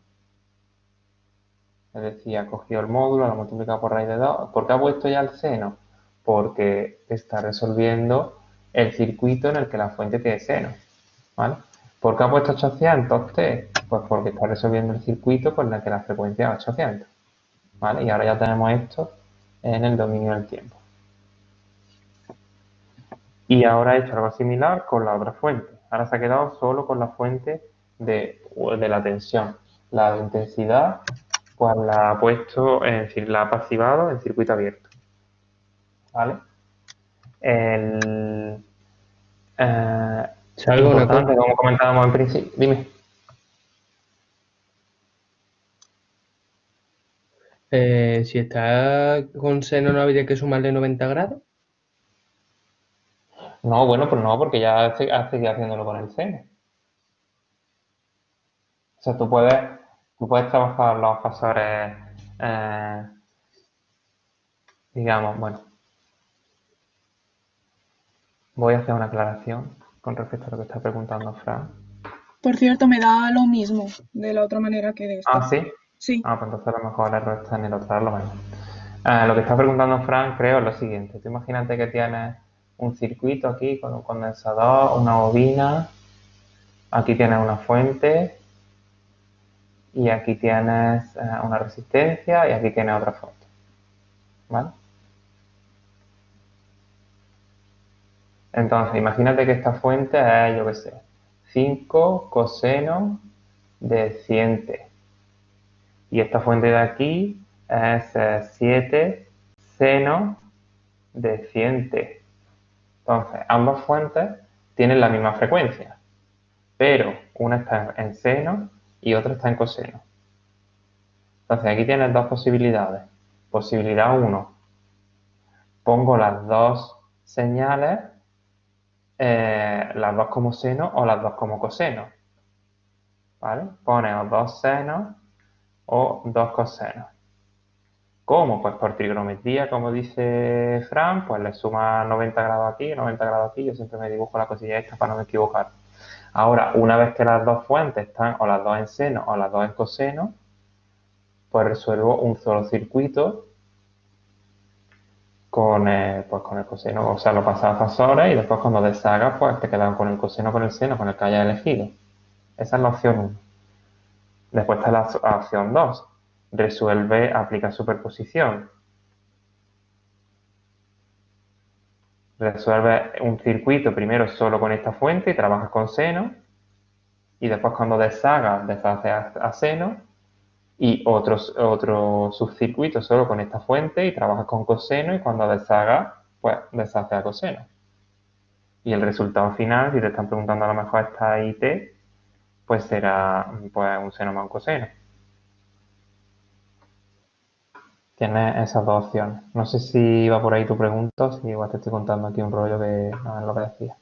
Es decir, ha cogido el módulo, lo ha multiplicado por raíz de 2. ¿Por qué ha puesto ya el seno? Porque está resolviendo el circuito en el que la fuente tiene seno. ¿Vale? ¿Por qué ha puesto 800T? Pues porque está resolviendo el circuito con el que la frecuencia es 800. ¿Vale? Y ahora ya tenemos esto en el dominio del tiempo. Y ahora he hecho algo similar con la otra fuente. Ahora se ha quedado solo con la fuente de la tensión. La intensidad, pues la ha puesto, es decir, la ha pasivado en circuito abierto. ¿Vale? Salvo una cosa. Importante, como comentábamos en principio. Dime. Si está con seno, ¿no habría que sumarle 90 grados? No, bueno, pues no, porque ya has seguido haciéndolo con el seno. O sea, tú puedes trabajar los fasores, digamos, bueno, voy a hacer una aclaración con respecto a lo que está preguntando Fran. Por cierto, me da lo mismo de la otra manera que de esta. Ah, ¿sí? Sí, Ah, pues entonces a lo mejor el error está en el otro, lo menos. Lo que está preguntando Fran, creo, es lo siguiente. Tú imagínate que tienes un circuito aquí con un condensador, una bobina, aquí tienes una fuente y aquí tienes una resistencia y aquí tienes otra fuente. ¿Vale? Entonces, imagínate que esta fuente es, yo qué sé, 5 coseno de 100t. Y esta fuente de aquí es 7 seno de 100t. Entonces, ambas fuentes tienen la misma frecuencia, pero una está en seno y otra está en coseno. Entonces, aquí tienes dos posibilidades. Posibilidad 1, pongo las dos señales, las dos como seno o las dos como coseno. ¿Vale? Pones o dos senos o dos cosenos. ¿Cómo? Pues por trigonometría, como dice Fran, pues le suma 90 grados aquí, 90 grados aquí. Yo siempre me dibujo la cosilla esta para no me equivocar. Ahora, una vez que las dos fuentes están o las dos en seno o las dos en coseno, pues resuelvo un solo circuito pues con el coseno. O sea, lo pasas a fasores y después cuando deshagas, pues te quedan con el coseno, con el seno, con el que hayas elegido. Esa es la opción 1. Después está la opción 2. Resuelve, aplica superposición. Resuelve un circuito primero solo con esta fuente y trabajas con seno. Y después cuando deshagas, deshaces a seno. Y otro subcircuito solo con esta fuente y trabajas con coseno. Y cuando deshagas, pues deshaces a coseno. Y el resultado final, si te están preguntando a lo mejor esta IT, pues será pues, un seno más un coseno. Tienes esas dos opciones. No sé si iba por ahí tu pregunta o si igual te estoy contando aquí un rollo que no es lo que decía.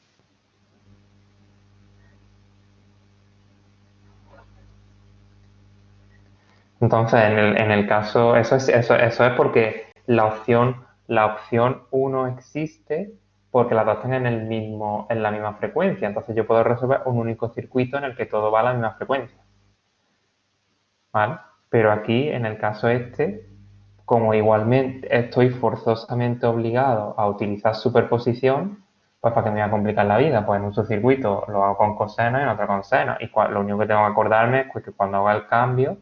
Entonces, en el caso, eso es porque la opción uno existe porque las dos están en la misma frecuencia. Entonces yo puedo resolver un único circuito en el que todo va a la misma frecuencia. ¿Vale? Pero aquí, en el caso este, como igualmente estoy forzosamente obligado a utilizar superposición, pues ¿para qué me voy a complicar la vida? Pues en un subcircuito lo hago con coseno y en otro con seno. Y lo único que tengo que acordarme es que cuando haga el cambio,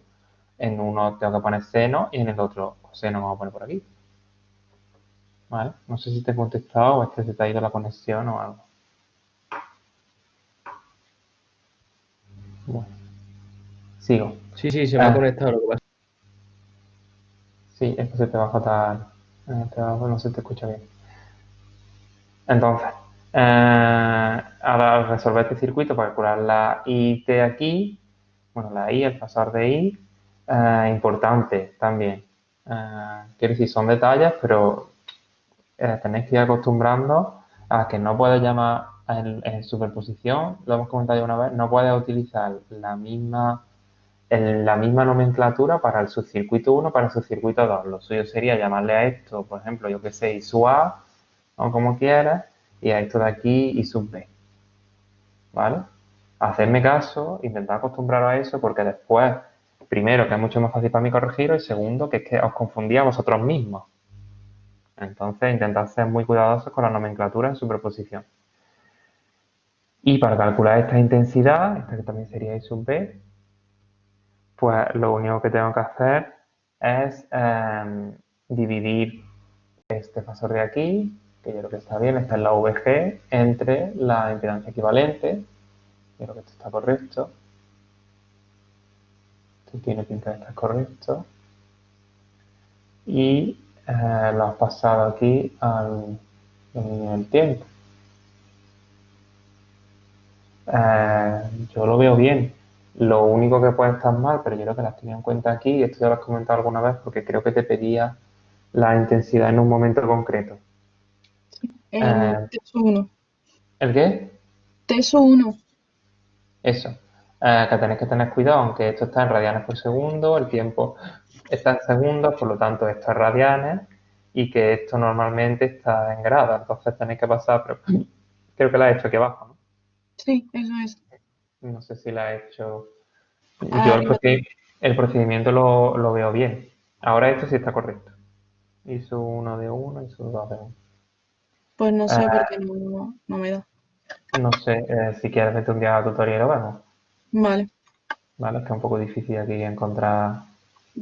en uno tengo que poner seno y en el otro coseno vamos a poner por aquí. ¿Vale? No sé si te he contestado o es que se te ha ido la conexión o algo. Bueno, sigo. Sí, se me ha conectado lo que pasa. Sí, es que se te va fatal. No se te escucha bien. Entonces, ahora al resolver este circuito para calcular la IT aquí, bueno, la I, el fasor de I, importante también. Quiero decir, son detalles, pero tenéis que ir acostumbrando a que no puedes llamar en superposición, lo hemos comentado ya una vez, no puedes utilizar la misma nomenclatura para el subcircuito 1 para el subcircuito 2. Lo suyo sería llamarle a esto, por ejemplo, yo que sé, I sub A, o como quieras, y a esto de aquí I sub B. ¿Vale? Hacerme caso, intentar acostumbraros a eso, porque después, primero, que es mucho más fácil para mí corregiros, y segundo, que es que os confundía a vosotros mismos. Entonces, intentad ser muy cuidadosos con la nomenclatura en superposición. Y para calcular esta intensidad, esta que también sería I sub B, pues lo único que tengo que hacer es dividir este fasor de aquí, que yo creo que está bien, está en la VG, entre la impedancia equivalente, yo creo que esto está correcto, esto tiene pinta de estar correcto, y lo has pasado aquí al dominio del tiempo. Yo lo veo bien. Lo único que puede estar mal, pero yo creo que las tenía en cuenta aquí, y esto ya lo has comentado alguna vez, porque creo que te pedía la intensidad en un momento concreto. En TESO 1. ¿El qué? TESO 1. Eso. Que tenéis que tener cuidado, aunque esto está en radianes por segundo, el tiempo está en segundos, por lo tanto esto es radianes, y que esto normalmente está en grados, entonces tenéis que pasar, pero creo que la he hecho aquí abajo, ¿no? Sí, eso es. No sé si la he hecho. Yo Arriba. el procedimiento lo veo bien. Ahora esto sí está correcto. Hizo uno de uno, hizo dos de uno. Pues no sé por qué no me da. No sé, si quieres vete un día a la tutoría y lo vemos. Vale. ¿Vale? Es que es un poco difícil aquí encontrar.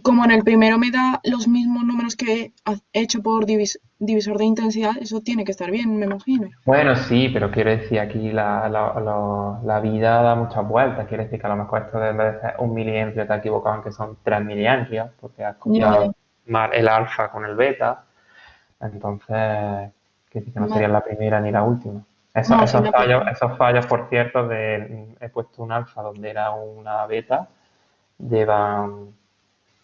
Como en el primero me da los mismos números que he hecho por divisor de intensidad, eso tiene que estar bien, me imagino. Bueno, sí, pero quiero decir, aquí la vida da muchas vueltas. Quiere decir que a lo mejor esto en vez de ser 1 miliampere te has equivocado en que son 3 miliamperes, porque has Ya, copiado ya. mal el alfa con el beta. Entonces, quiere decir que no sería Vale. la primera ni la última. No, sí me ha pasado. Esos fallos, por cierto, he puesto un alfa donde era una beta, llevan,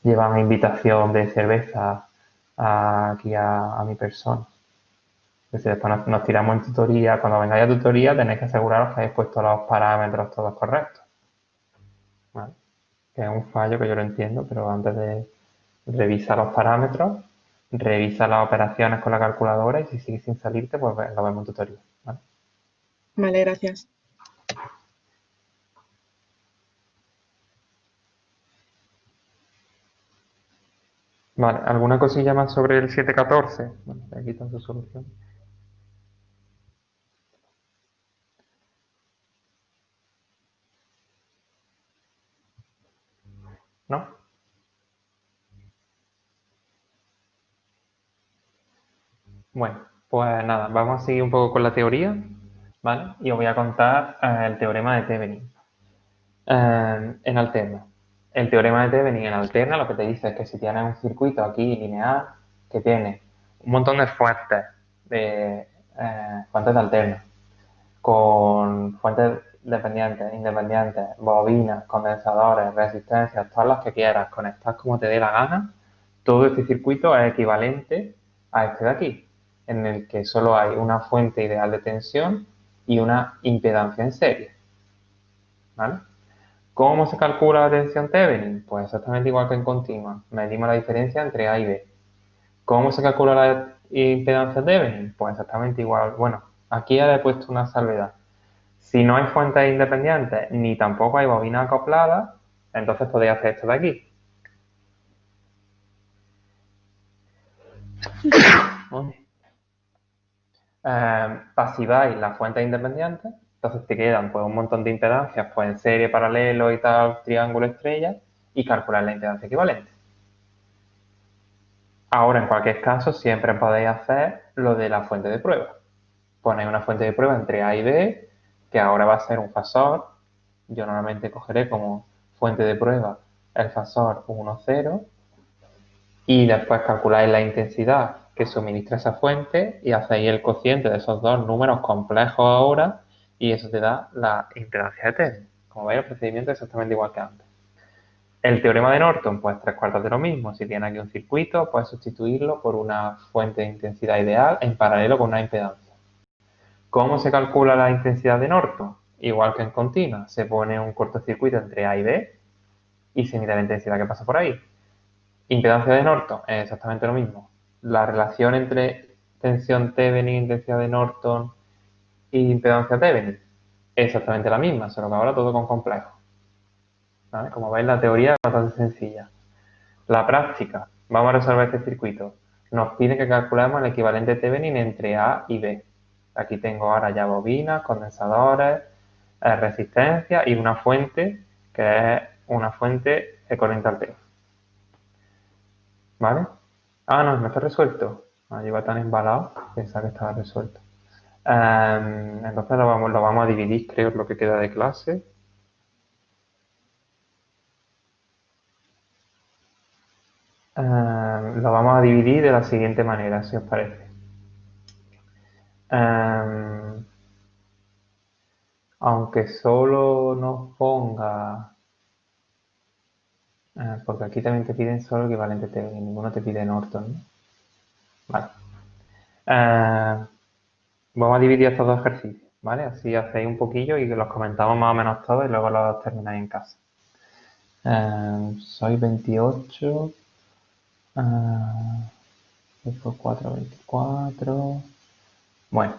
llevan invitación de cerveza aquí a mi persona. Es decir, después nos tiramos en tutoría. Cuando vengáis a tutoría tenéis que aseguraros que habéis puesto los parámetros todos correctos. ¿Vale? Que es un fallo que yo lo entiendo, pero antes de revisar los parámetros, revisa las operaciones con la calculadora y si sigue sin salirte, pues lo vemos en tutoría. ¿Vale? Vale, gracias. Vale, ¿alguna cosilla más sobre el 714? Bueno, aquí está su solución. ¿No? Bueno, pues nada, vamos a seguir un poco con la teoría, ¿vale? Y os voy a contar el teorema de Thevenin en alterna. El teorema de Thevenin en alterna lo que te dice es que si tienes un circuito aquí lineal que tiene un montón de fuentes de alterna, con fuentes dependientes, independientes, bobinas, condensadores, resistencias, todas las que quieras, conectar como te dé la gana, todo este circuito es equivalente a este de aquí, en el que solo hay una fuente ideal de tensión y una impedancia en serie. ¿Vale? ¿Cómo se calcula la tensión Thevenin? Pues exactamente igual que en continua. Medimos la diferencia entre A y B. ¿Cómo se calcula la impedancia Thevenin? Pues exactamente igual. Bueno, aquí ya le he puesto una salvedad. Si no hay fuentes independientes ni tampoco hay bobinas acopladas, entonces podéis hacer esto de aquí. Pasiváis las fuentes independientes, entonces te quedan pues un montón de impedancias pues en serie, paralelo y tal, triángulo, estrella, y calcular la impedancia equivalente. Ahora, en cualquier caso, siempre podéis hacer lo de la fuente de prueba. Ponéis una fuente de prueba entre A y B, que ahora va a ser un fasor. Yo normalmente cogeré como fuente de prueba el fasor 1, 0, y después calculáis la intensidad que suministra esa fuente y hacéis el cociente de esos dos números complejos ahora, y eso te da la impedancia de Thevenin. Como veis, el procedimiento es exactamente igual que antes. El teorema de Norton, pues 3/4 de lo mismo. Si tiene aquí un circuito, puedes sustituirlo por una fuente de intensidad ideal en paralelo con una impedancia. ¿Cómo se calcula la intensidad de Norton? Igual que en continua, se pone un cortocircuito entre A y B y se mide la intensidad que pasa por ahí. Impedancia de Norton es exactamente lo mismo. La relación entre tensión Thevenin, intensidad de Norton y impedancia Thevenin es exactamente la misma, solo que ahora todo con complejo. ¿Vale? Como veis, la teoría es bastante sencilla. La práctica, vamos a resolver este circuito. Nos pide que calculemos el equivalente Thevenin entre A y B. Aquí tengo ahora ya bobinas, condensadores, resistencia y una fuente que es una fuente de corriente alterna. ¿Vale? Ah, no está resuelto. Lleva tan embalado, pensaba que estaba resuelto. Entonces lo vamos a dividir, creo, lo que queda de clase. Lo vamos a dividir de la siguiente manera, si os parece. Aunque solo nos ponga, porque aquí también te piden solo equivalente Thevenin, ninguno te pide Norton, ¿no? Vale. Vamos a dividir estos dos ejercicios, ¿vale? Así hacéis un poquillo y que los comentamos más o menos todos y luego los termináis en casa. Soy 28, 6 por 4, 24. Bueno,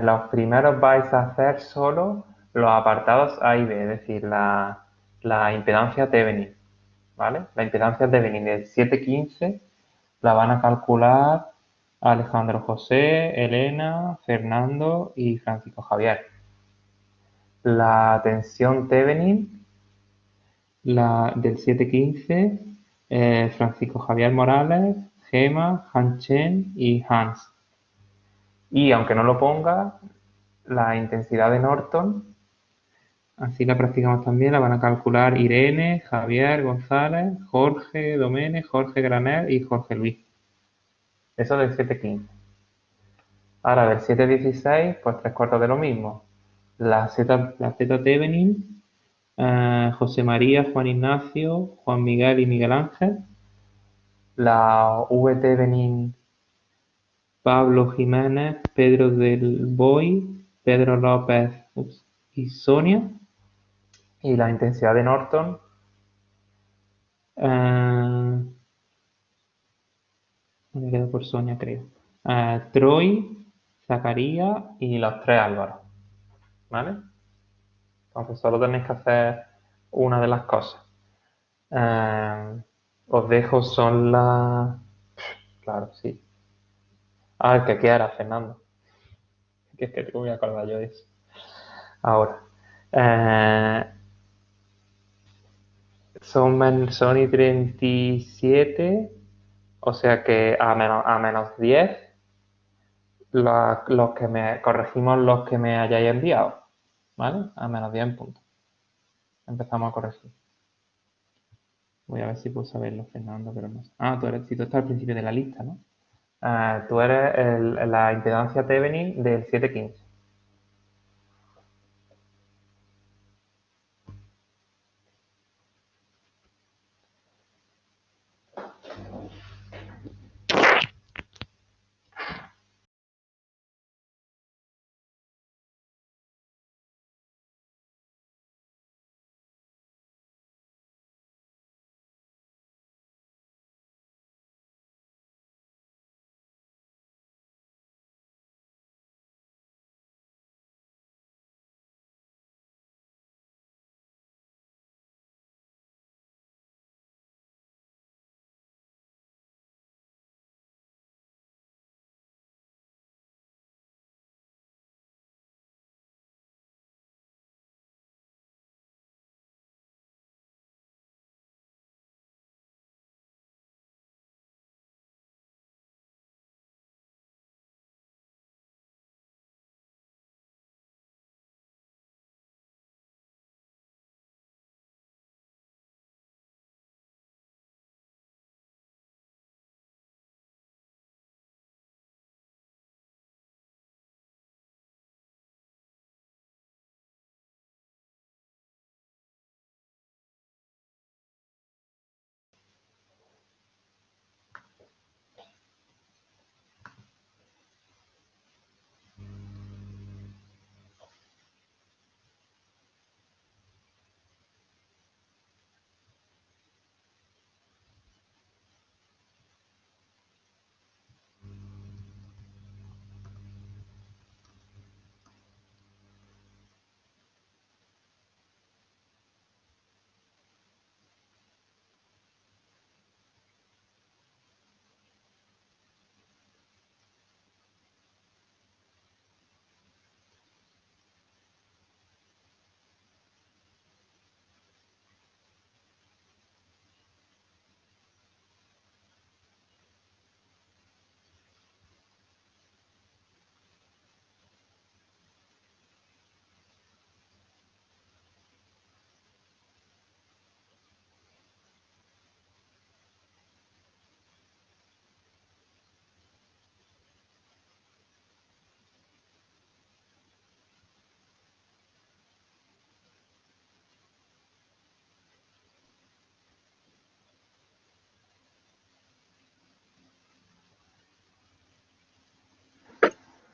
los primeros vais a hacer solo los apartados A y B, es decir, la impedancia Thevenin, ¿vale? La impedancia Thevenin del 715 la van a calcular Alejandro José, Elena, Fernando y Francisco Javier. La tensión Thevenin del 715, Francisco Javier Morales, Gema, Hanchen y Hans. Y aunque no lo ponga, la intensidad de Norton, así la practicamos también, la van a calcular Irene, Javier González, Jorge Domene, Jorge Granel y Jorge Luis. Eso del 715. Ahora del 716, pues 3/4 de lo mismo. La Z Thevenin, José María, Juan Ignacio, Juan Miguel y Miguel Ángel. La V Thevenin, Pablo Jiménez, Pedro del Boy, Pedro López y Sonia. Y la intensidad de Norton, me quedo por Sonia, creo. Troy, Zacarías y los 3 Álvaros. ¿Vale? Entonces solo tenéis que hacer una de las cosas. Os dejo son las... Claro, sí. El que quiera, Fernando. Que es que te voy a acordar yo de eso. Ahora. Son y 37, o sea que a menos 10 los que corregimos los que me hayáis enviado, ¿vale? A menos 10 en punto. Empezamos a corregir. Voy a ver si puedo saberlo, Fernando, pero no sé. Si tú estás al principio de la lista, ¿no? Tú eres la impedancia Thevenin del 715.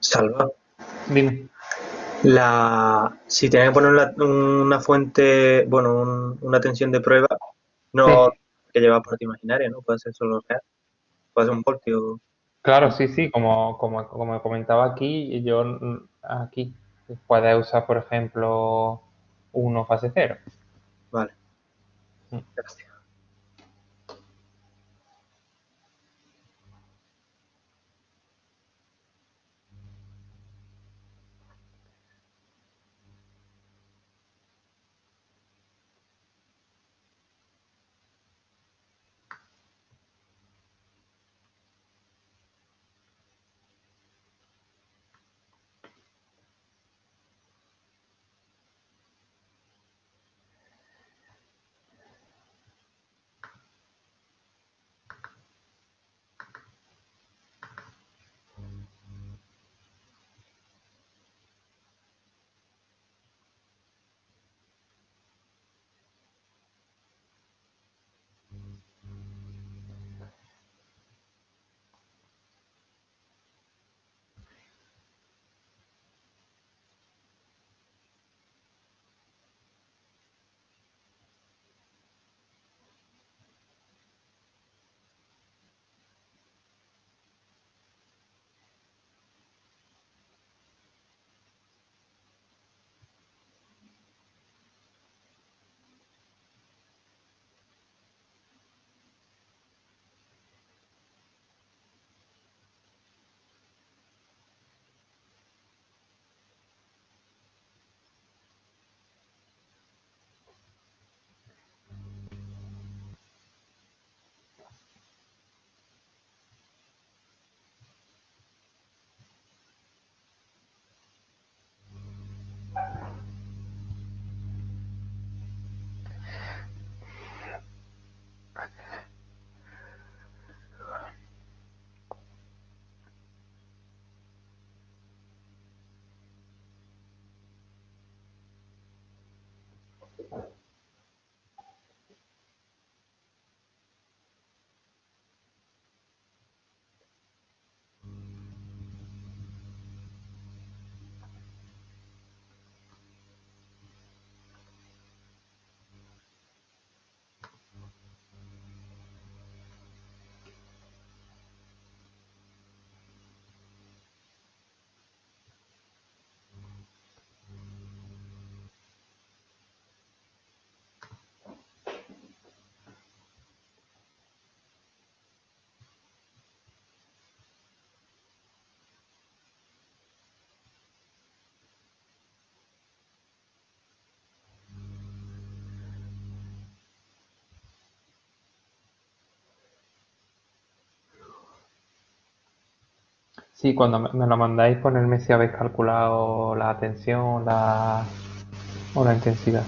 Salva. Dime. Si tienes que poner una fuente, bueno, una tensión de prueba, no Sí, que lleva parte imaginaria, ¿no? Puede ser solo real, puede ser un voltio. claro, sí, como comentaba aquí, aquí puedes usar, por ejemplo, uno fase cero. Vale, Mm. gracias. Sí, cuando me lo mandáis, ponerme si habéis calculado la tensión o la intensidad.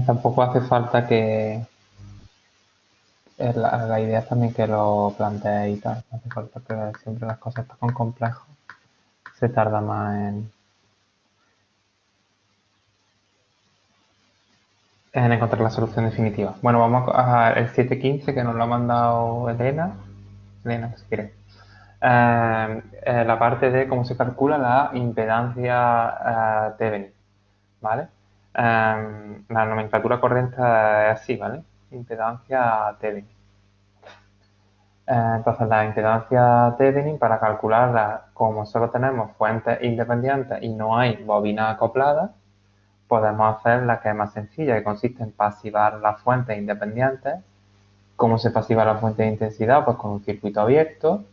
Tampoco hace falta que... La idea es también que lo planteéis y tal. No hace falta que siempre las cosas con complejos se tarda más en encontrar la solución definitiva. Bueno, vamos a el 715 que nos lo ha mandado Elena. Elena, si quieres. La parte de cómo se calcula la impedancia Thevenin, ¿vale? La nomenclatura correcta es así, ¿vale? Impedancia Thevenin. Entonces, la impedancia Thevenin, para calcularla, como solo tenemos fuentes independientes y no hay bobinas acopladas, podemos hacer la que es más sencilla, que consiste en pasivar las fuentes independientes. ¿Cómo se pasiva la fuente de intensidad? Pues con un circuito abierto,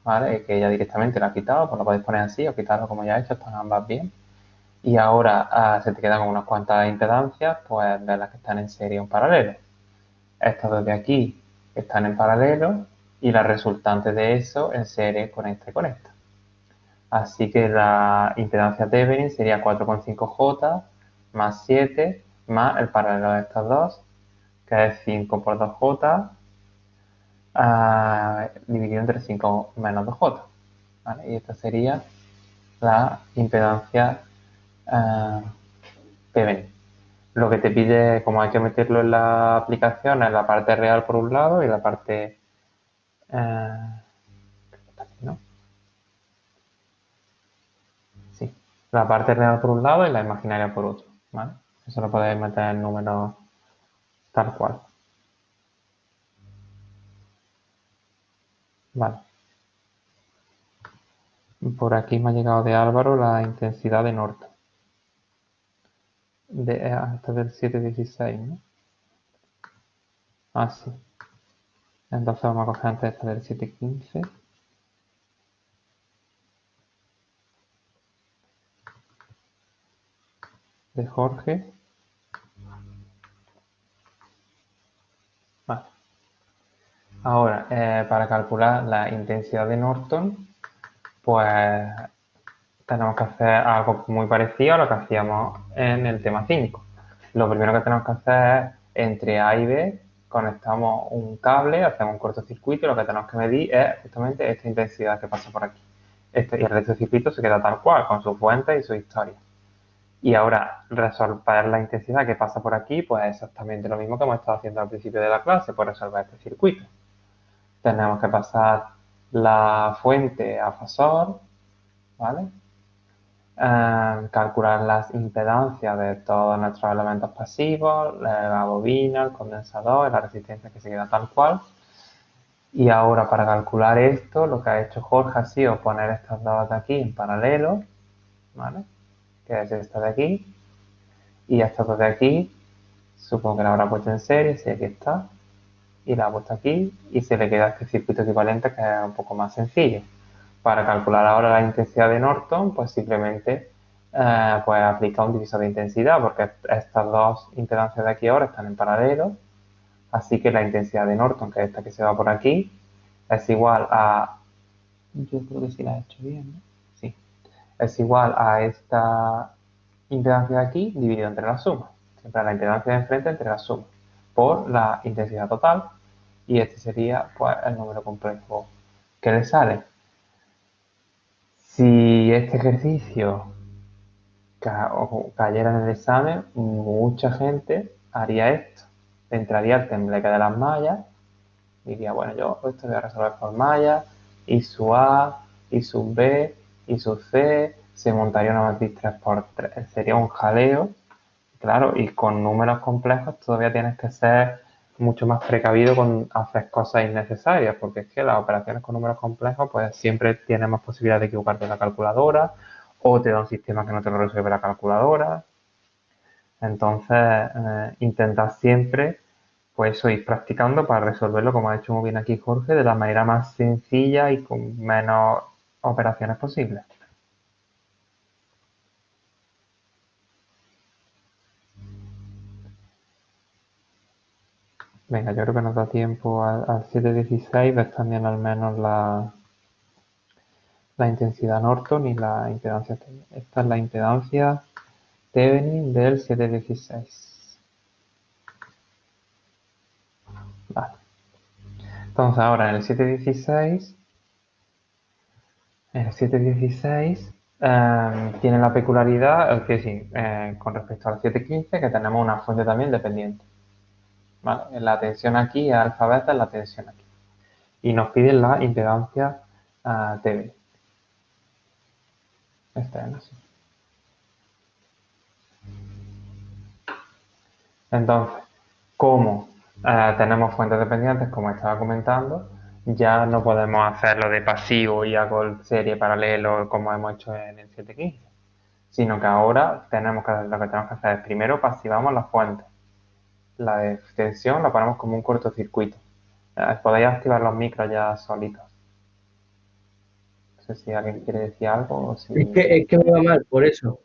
¿vale? Que ya directamente la ha quitado, pues lo podéis poner así o quitarlo como ya he hecho, están ambas bien. Y ahora se te quedan unas cuantas impedancias, pues de las que están en serie o en paralelo. Estas dos de aquí están en paralelo y la resultante de eso en serie con esta y con esta. Así que la impedancia Thevenin sería 4,5J más 7 más el paralelo de estas dos, que es 5 por 2J, dividido entre 5 menos 2J. ¿Vale? Y esta sería la impedancia Thevenin. Lo que te pide, como hay que meterlo en la aplicación, es la parte real por un lado y la parte... ¿no? Sí, la parte real por un lado y la imaginaria por otro, ¿vale? Eso lo podéis meter en números tal cual. Vale. Por aquí me ha llegado de Álvaro la intensidad de Norton. Esta del 716, ¿no? Ah, sí. Entonces vamos a coger antes esta del 715. De Jorge. Vale. Ahora, para calcular la intensidad de Norton, pues tenemos que hacer algo muy parecido a lo que hacíamos en el tema 5. Lo primero que tenemos que hacer es, entre A y B, conectamos un cable, hacemos un cortocircuito y lo que tenemos que medir es justamente esta intensidad que pasa por aquí. Y el resto del circuito se queda tal cual, con sus fuentes y su historia. Y ahora, resolver la intensidad que pasa por aquí, pues es exactamente lo mismo que hemos estado haciendo al principio de la clase, por resolver este circuito. Tenemos que pasar la fuente a fasor, ¿vale? Calcular las impedancias de todos nuestros elementos pasivos, la bobina, el condensador, la resistencia que se queda tal cual. Y ahora para calcular esto, lo que ha hecho Jorge ha sido poner estas dos de aquí en paralelo, ¿vale? Que es esta de aquí. Y estas dos de aquí, supongo que la habrá puesto en serie, sí, aquí está. Y la ha puesto aquí y se le queda este circuito equivalente que es un poco más sencillo. Para calcular ahora la intensidad de Norton, pues simplemente pues aplica un divisor de intensidad, porque estas dos impedancias de aquí ahora están en paralelo, así que la intensidad de Norton, que es esta que se va por aquí, es igual a... Yo creo que sí la he hecho bien, ¿no? Sí. Es igual a esta impedancia de aquí dividido entre la suma. Siempre la impedancia de enfrente entre la suma, por la intensidad total, y este sería pues el número complejo que le sale. Si este ejercicio cayera en el examen, mucha gente haría esto. Entraría al tembleque de las mallas y diría, bueno, yo esto voy a resolver por mallas, y su A, y su B, y su C, se montaría una matriz 3×3, sería un jaleo, claro, y con números complejos todavía tienes que ser mucho más precavido con hacer cosas innecesarias, porque es que las operaciones con números complejos, pues siempre tienes más posibilidad de equivocarte en la calculadora, o te da un sistema que no te lo resuelve la calculadora. Entonces, intentad siempre, pues eso, ir practicando para resolverlo, como ha hecho muy bien aquí Jorge, de la manera más sencilla y con menos operaciones posibles. Venga, yo creo que nos da tiempo al 716, ves también al menos la intensidad Norton y la impedancia Thevenin. Esta es la impedancia Thevenin del 716. Vale. Entonces ahora en el 716 tiene la peculiaridad, que sí, con respecto al 715, que tenemos una fuente también dependiente. ¿Vale? La tensión aquí es alfa beta, es la tensión aquí. Y nos piden la impedancia TV externa. Sí. Entonces, como tenemos fuentes dependientes, como estaba comentando, ya no podemos hacerlo de pasivo y hago serie paralelo como hemos hecho en el 715, sino que ahora lo que tenemos que hacer es primero pasivamos las fuentes. La de tensión la ponemos como un cortocircuito. Podéis activar los micros ya solitos. No sé si alguien quiere decir algo o si... Es que me va mal, por eso.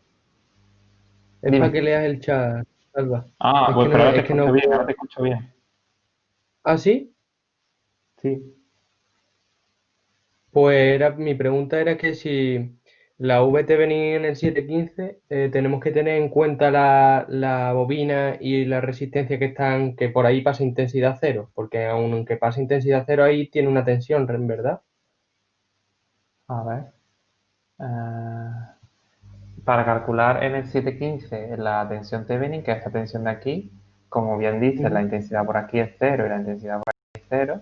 Es Dime. para que leas el chat, Alba. Ah, Es pues que pero no, ahora te es que escucho no bien, puedo. ahora te escucho bien. ¿Ah, sí? Sí. Pues mi pregunta era que si la VT venía en el 715, tenemos que tener en cuenta la bobina y la resistencia que por ahí pasa intensidad cero, porque aunque pase intensidad cero ahí tiene una tensión, ¿verdad? A ver. Para calcular en el 715 la tensión Thevenin, que es esta tensión de aquí, como bien dice, la intensidad por aquí es cero y la intensidad por aquí es cero,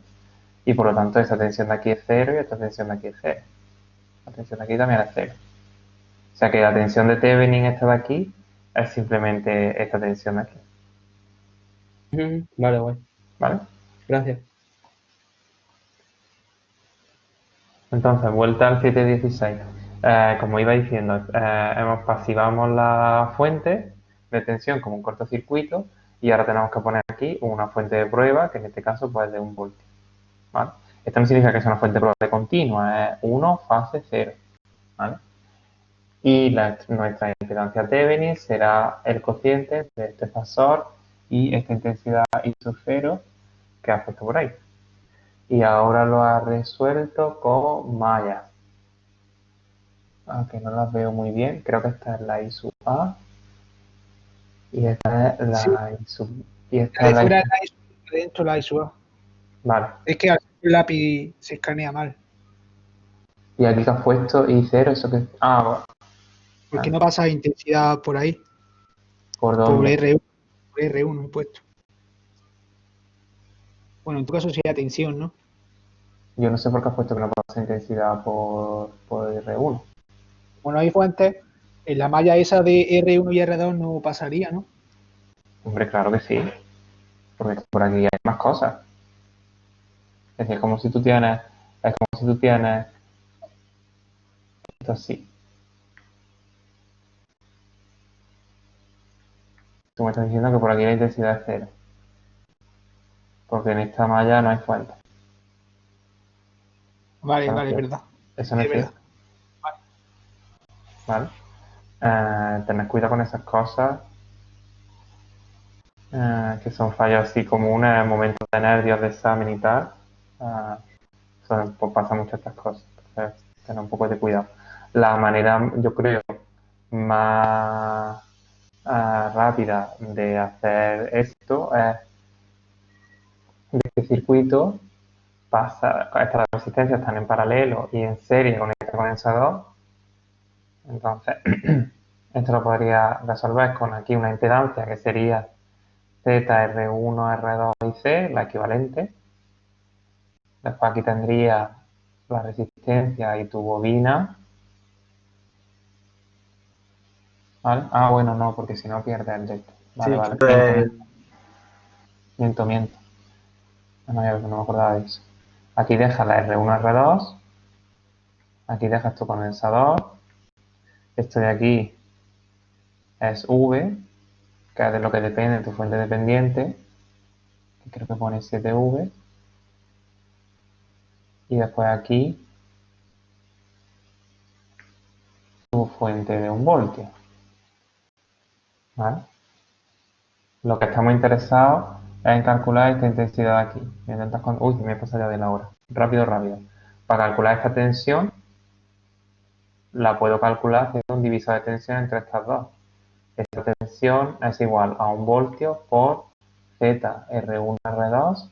y por lo tanto esta tensión de aquí es cero y esta tensión de aquí es cero. La tensión de aquí también es cero. O sea que la tensión de Thevenin, esta de aquí, es simplemente esta tensión de aquí. Vale, guay. ¿Vale? Gracias. Entonces, vuelta al 716. Como iba diciendo, pasivamos la fuente de tensión como un cortocircuito y ahora tenemos que poner aquí una fuente de prueba, que en este caso pues de 1 voltio. ¿Vale? Esto no significa que sea una fuente de prueba de continua, es 1 fase 0. ¿Vale? Y nuestra impedancia Thevenin será el cociente de este fasor y esta intensidad I sub 0 que has puesto por ahí. Y ahora lo ha resuelto con mallas. Aunque no las veo muy bien, creo que esta es la I sub A y esta es Sí, la I sub... Y esta la es de la I fuera sub... la ISO, la de dentro la ISO A. Vale. Es que al el lápiz se escanea mal, Y aquí que has puesto I0, eso que... Ah, bueno. porque no pasa intensidad por ahí, ¿Por por dónde? R1, por R1 he puesto. Bueno, en tu caso sería tensión, ¿no? Yo no sé por qué has puesto que no pasa intensidad por R1. Bueno, hay fuentes, en la malla esa de R1 y R2 no pasaría, ¿no? Hombre, claro que sí. Porque por aquí hay más cosas. Es decir, como si tú tienes... Es como si tú tienes... Esto así. Tú me estás diciendo que por aquí la intensidad es cero. Porque en esta malla no hay fuente. Vale, Eso no es vale, es cierto. verdad. Eso no es Es verdad. cierto. ¿Vale? Tener cuidado con esas cosas que son fallos así comunes en momentos de nervios de examen y tal. Pues pasan muchas estas cosas. Entonces, tener un poco de cuidado. La manera, yo creo, más rápida de hacer esto es de este circuito estas resistencias están en paralelo y en serie con este condensador. Entonces, esto lo podría resolver con aquí una impedancia que sería Z, R1, R2 y C, la equivalente. Después aquí tendría la resistencia y tu bobina. ¿Vale? Ah, bueno, no, porque si no pierdes el delta. Vale, Sí, vale. claro. Miento. No, no me acordaba de eso. Aquí dejas la R1, R2. Aquí dejas tu condensador. Esto de aquí es V, que es de lo que depende tu fuente dependiente, que creo que pone 7V. Y después aquí tu fuente de 1 voltio. ¿Vale? Lo que estamos interesados es en calcular esta intensidad de aquí. Uy, me he pasado ya de la hora. Rápido. Para calcular esta tensión, la puedo calcular haciendo un divisor de tensión entre estas dos. Esta tensión es igual a 1 voltio por Z R1 R2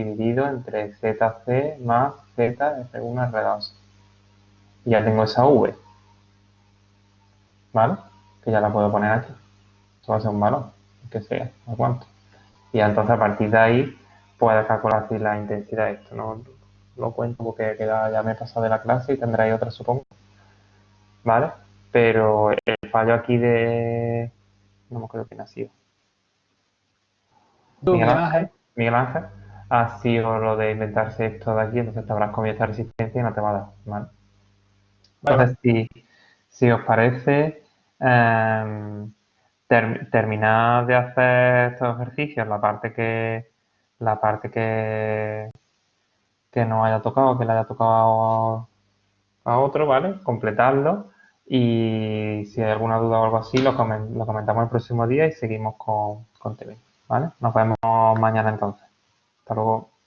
dividido entre ZC más ZR1 R2. Y ya tengo esa V, ¿vale? Que ya la puedo poner aquí. Eso va a ser un valor, que sea, ¿a cuánto? Y entonces a partir de ahí puedes calcular así la intensidad de esto. No lo cuento porque ya me he pasado de la clase y tendréis otra, supongo. ¿Vale? Pero el fallo aquí no me acuerdo quién ha sido. Miguel Ángel ha sido lo de inventarse esto de aquí, entonces te habrás comido esta resistencia y no te va a dar, ¿vale? Entonces, si os parece, terminad de hacer estos ejercicios, la parte que no haya tocado, que le haya tocado a otro, ¿vale? Completadlo y si hay alguna duda o algo así, lo comentamos el próximo día y seguimos con TV, ¿vale? Nos vemos mañana entonces. Hasta luego.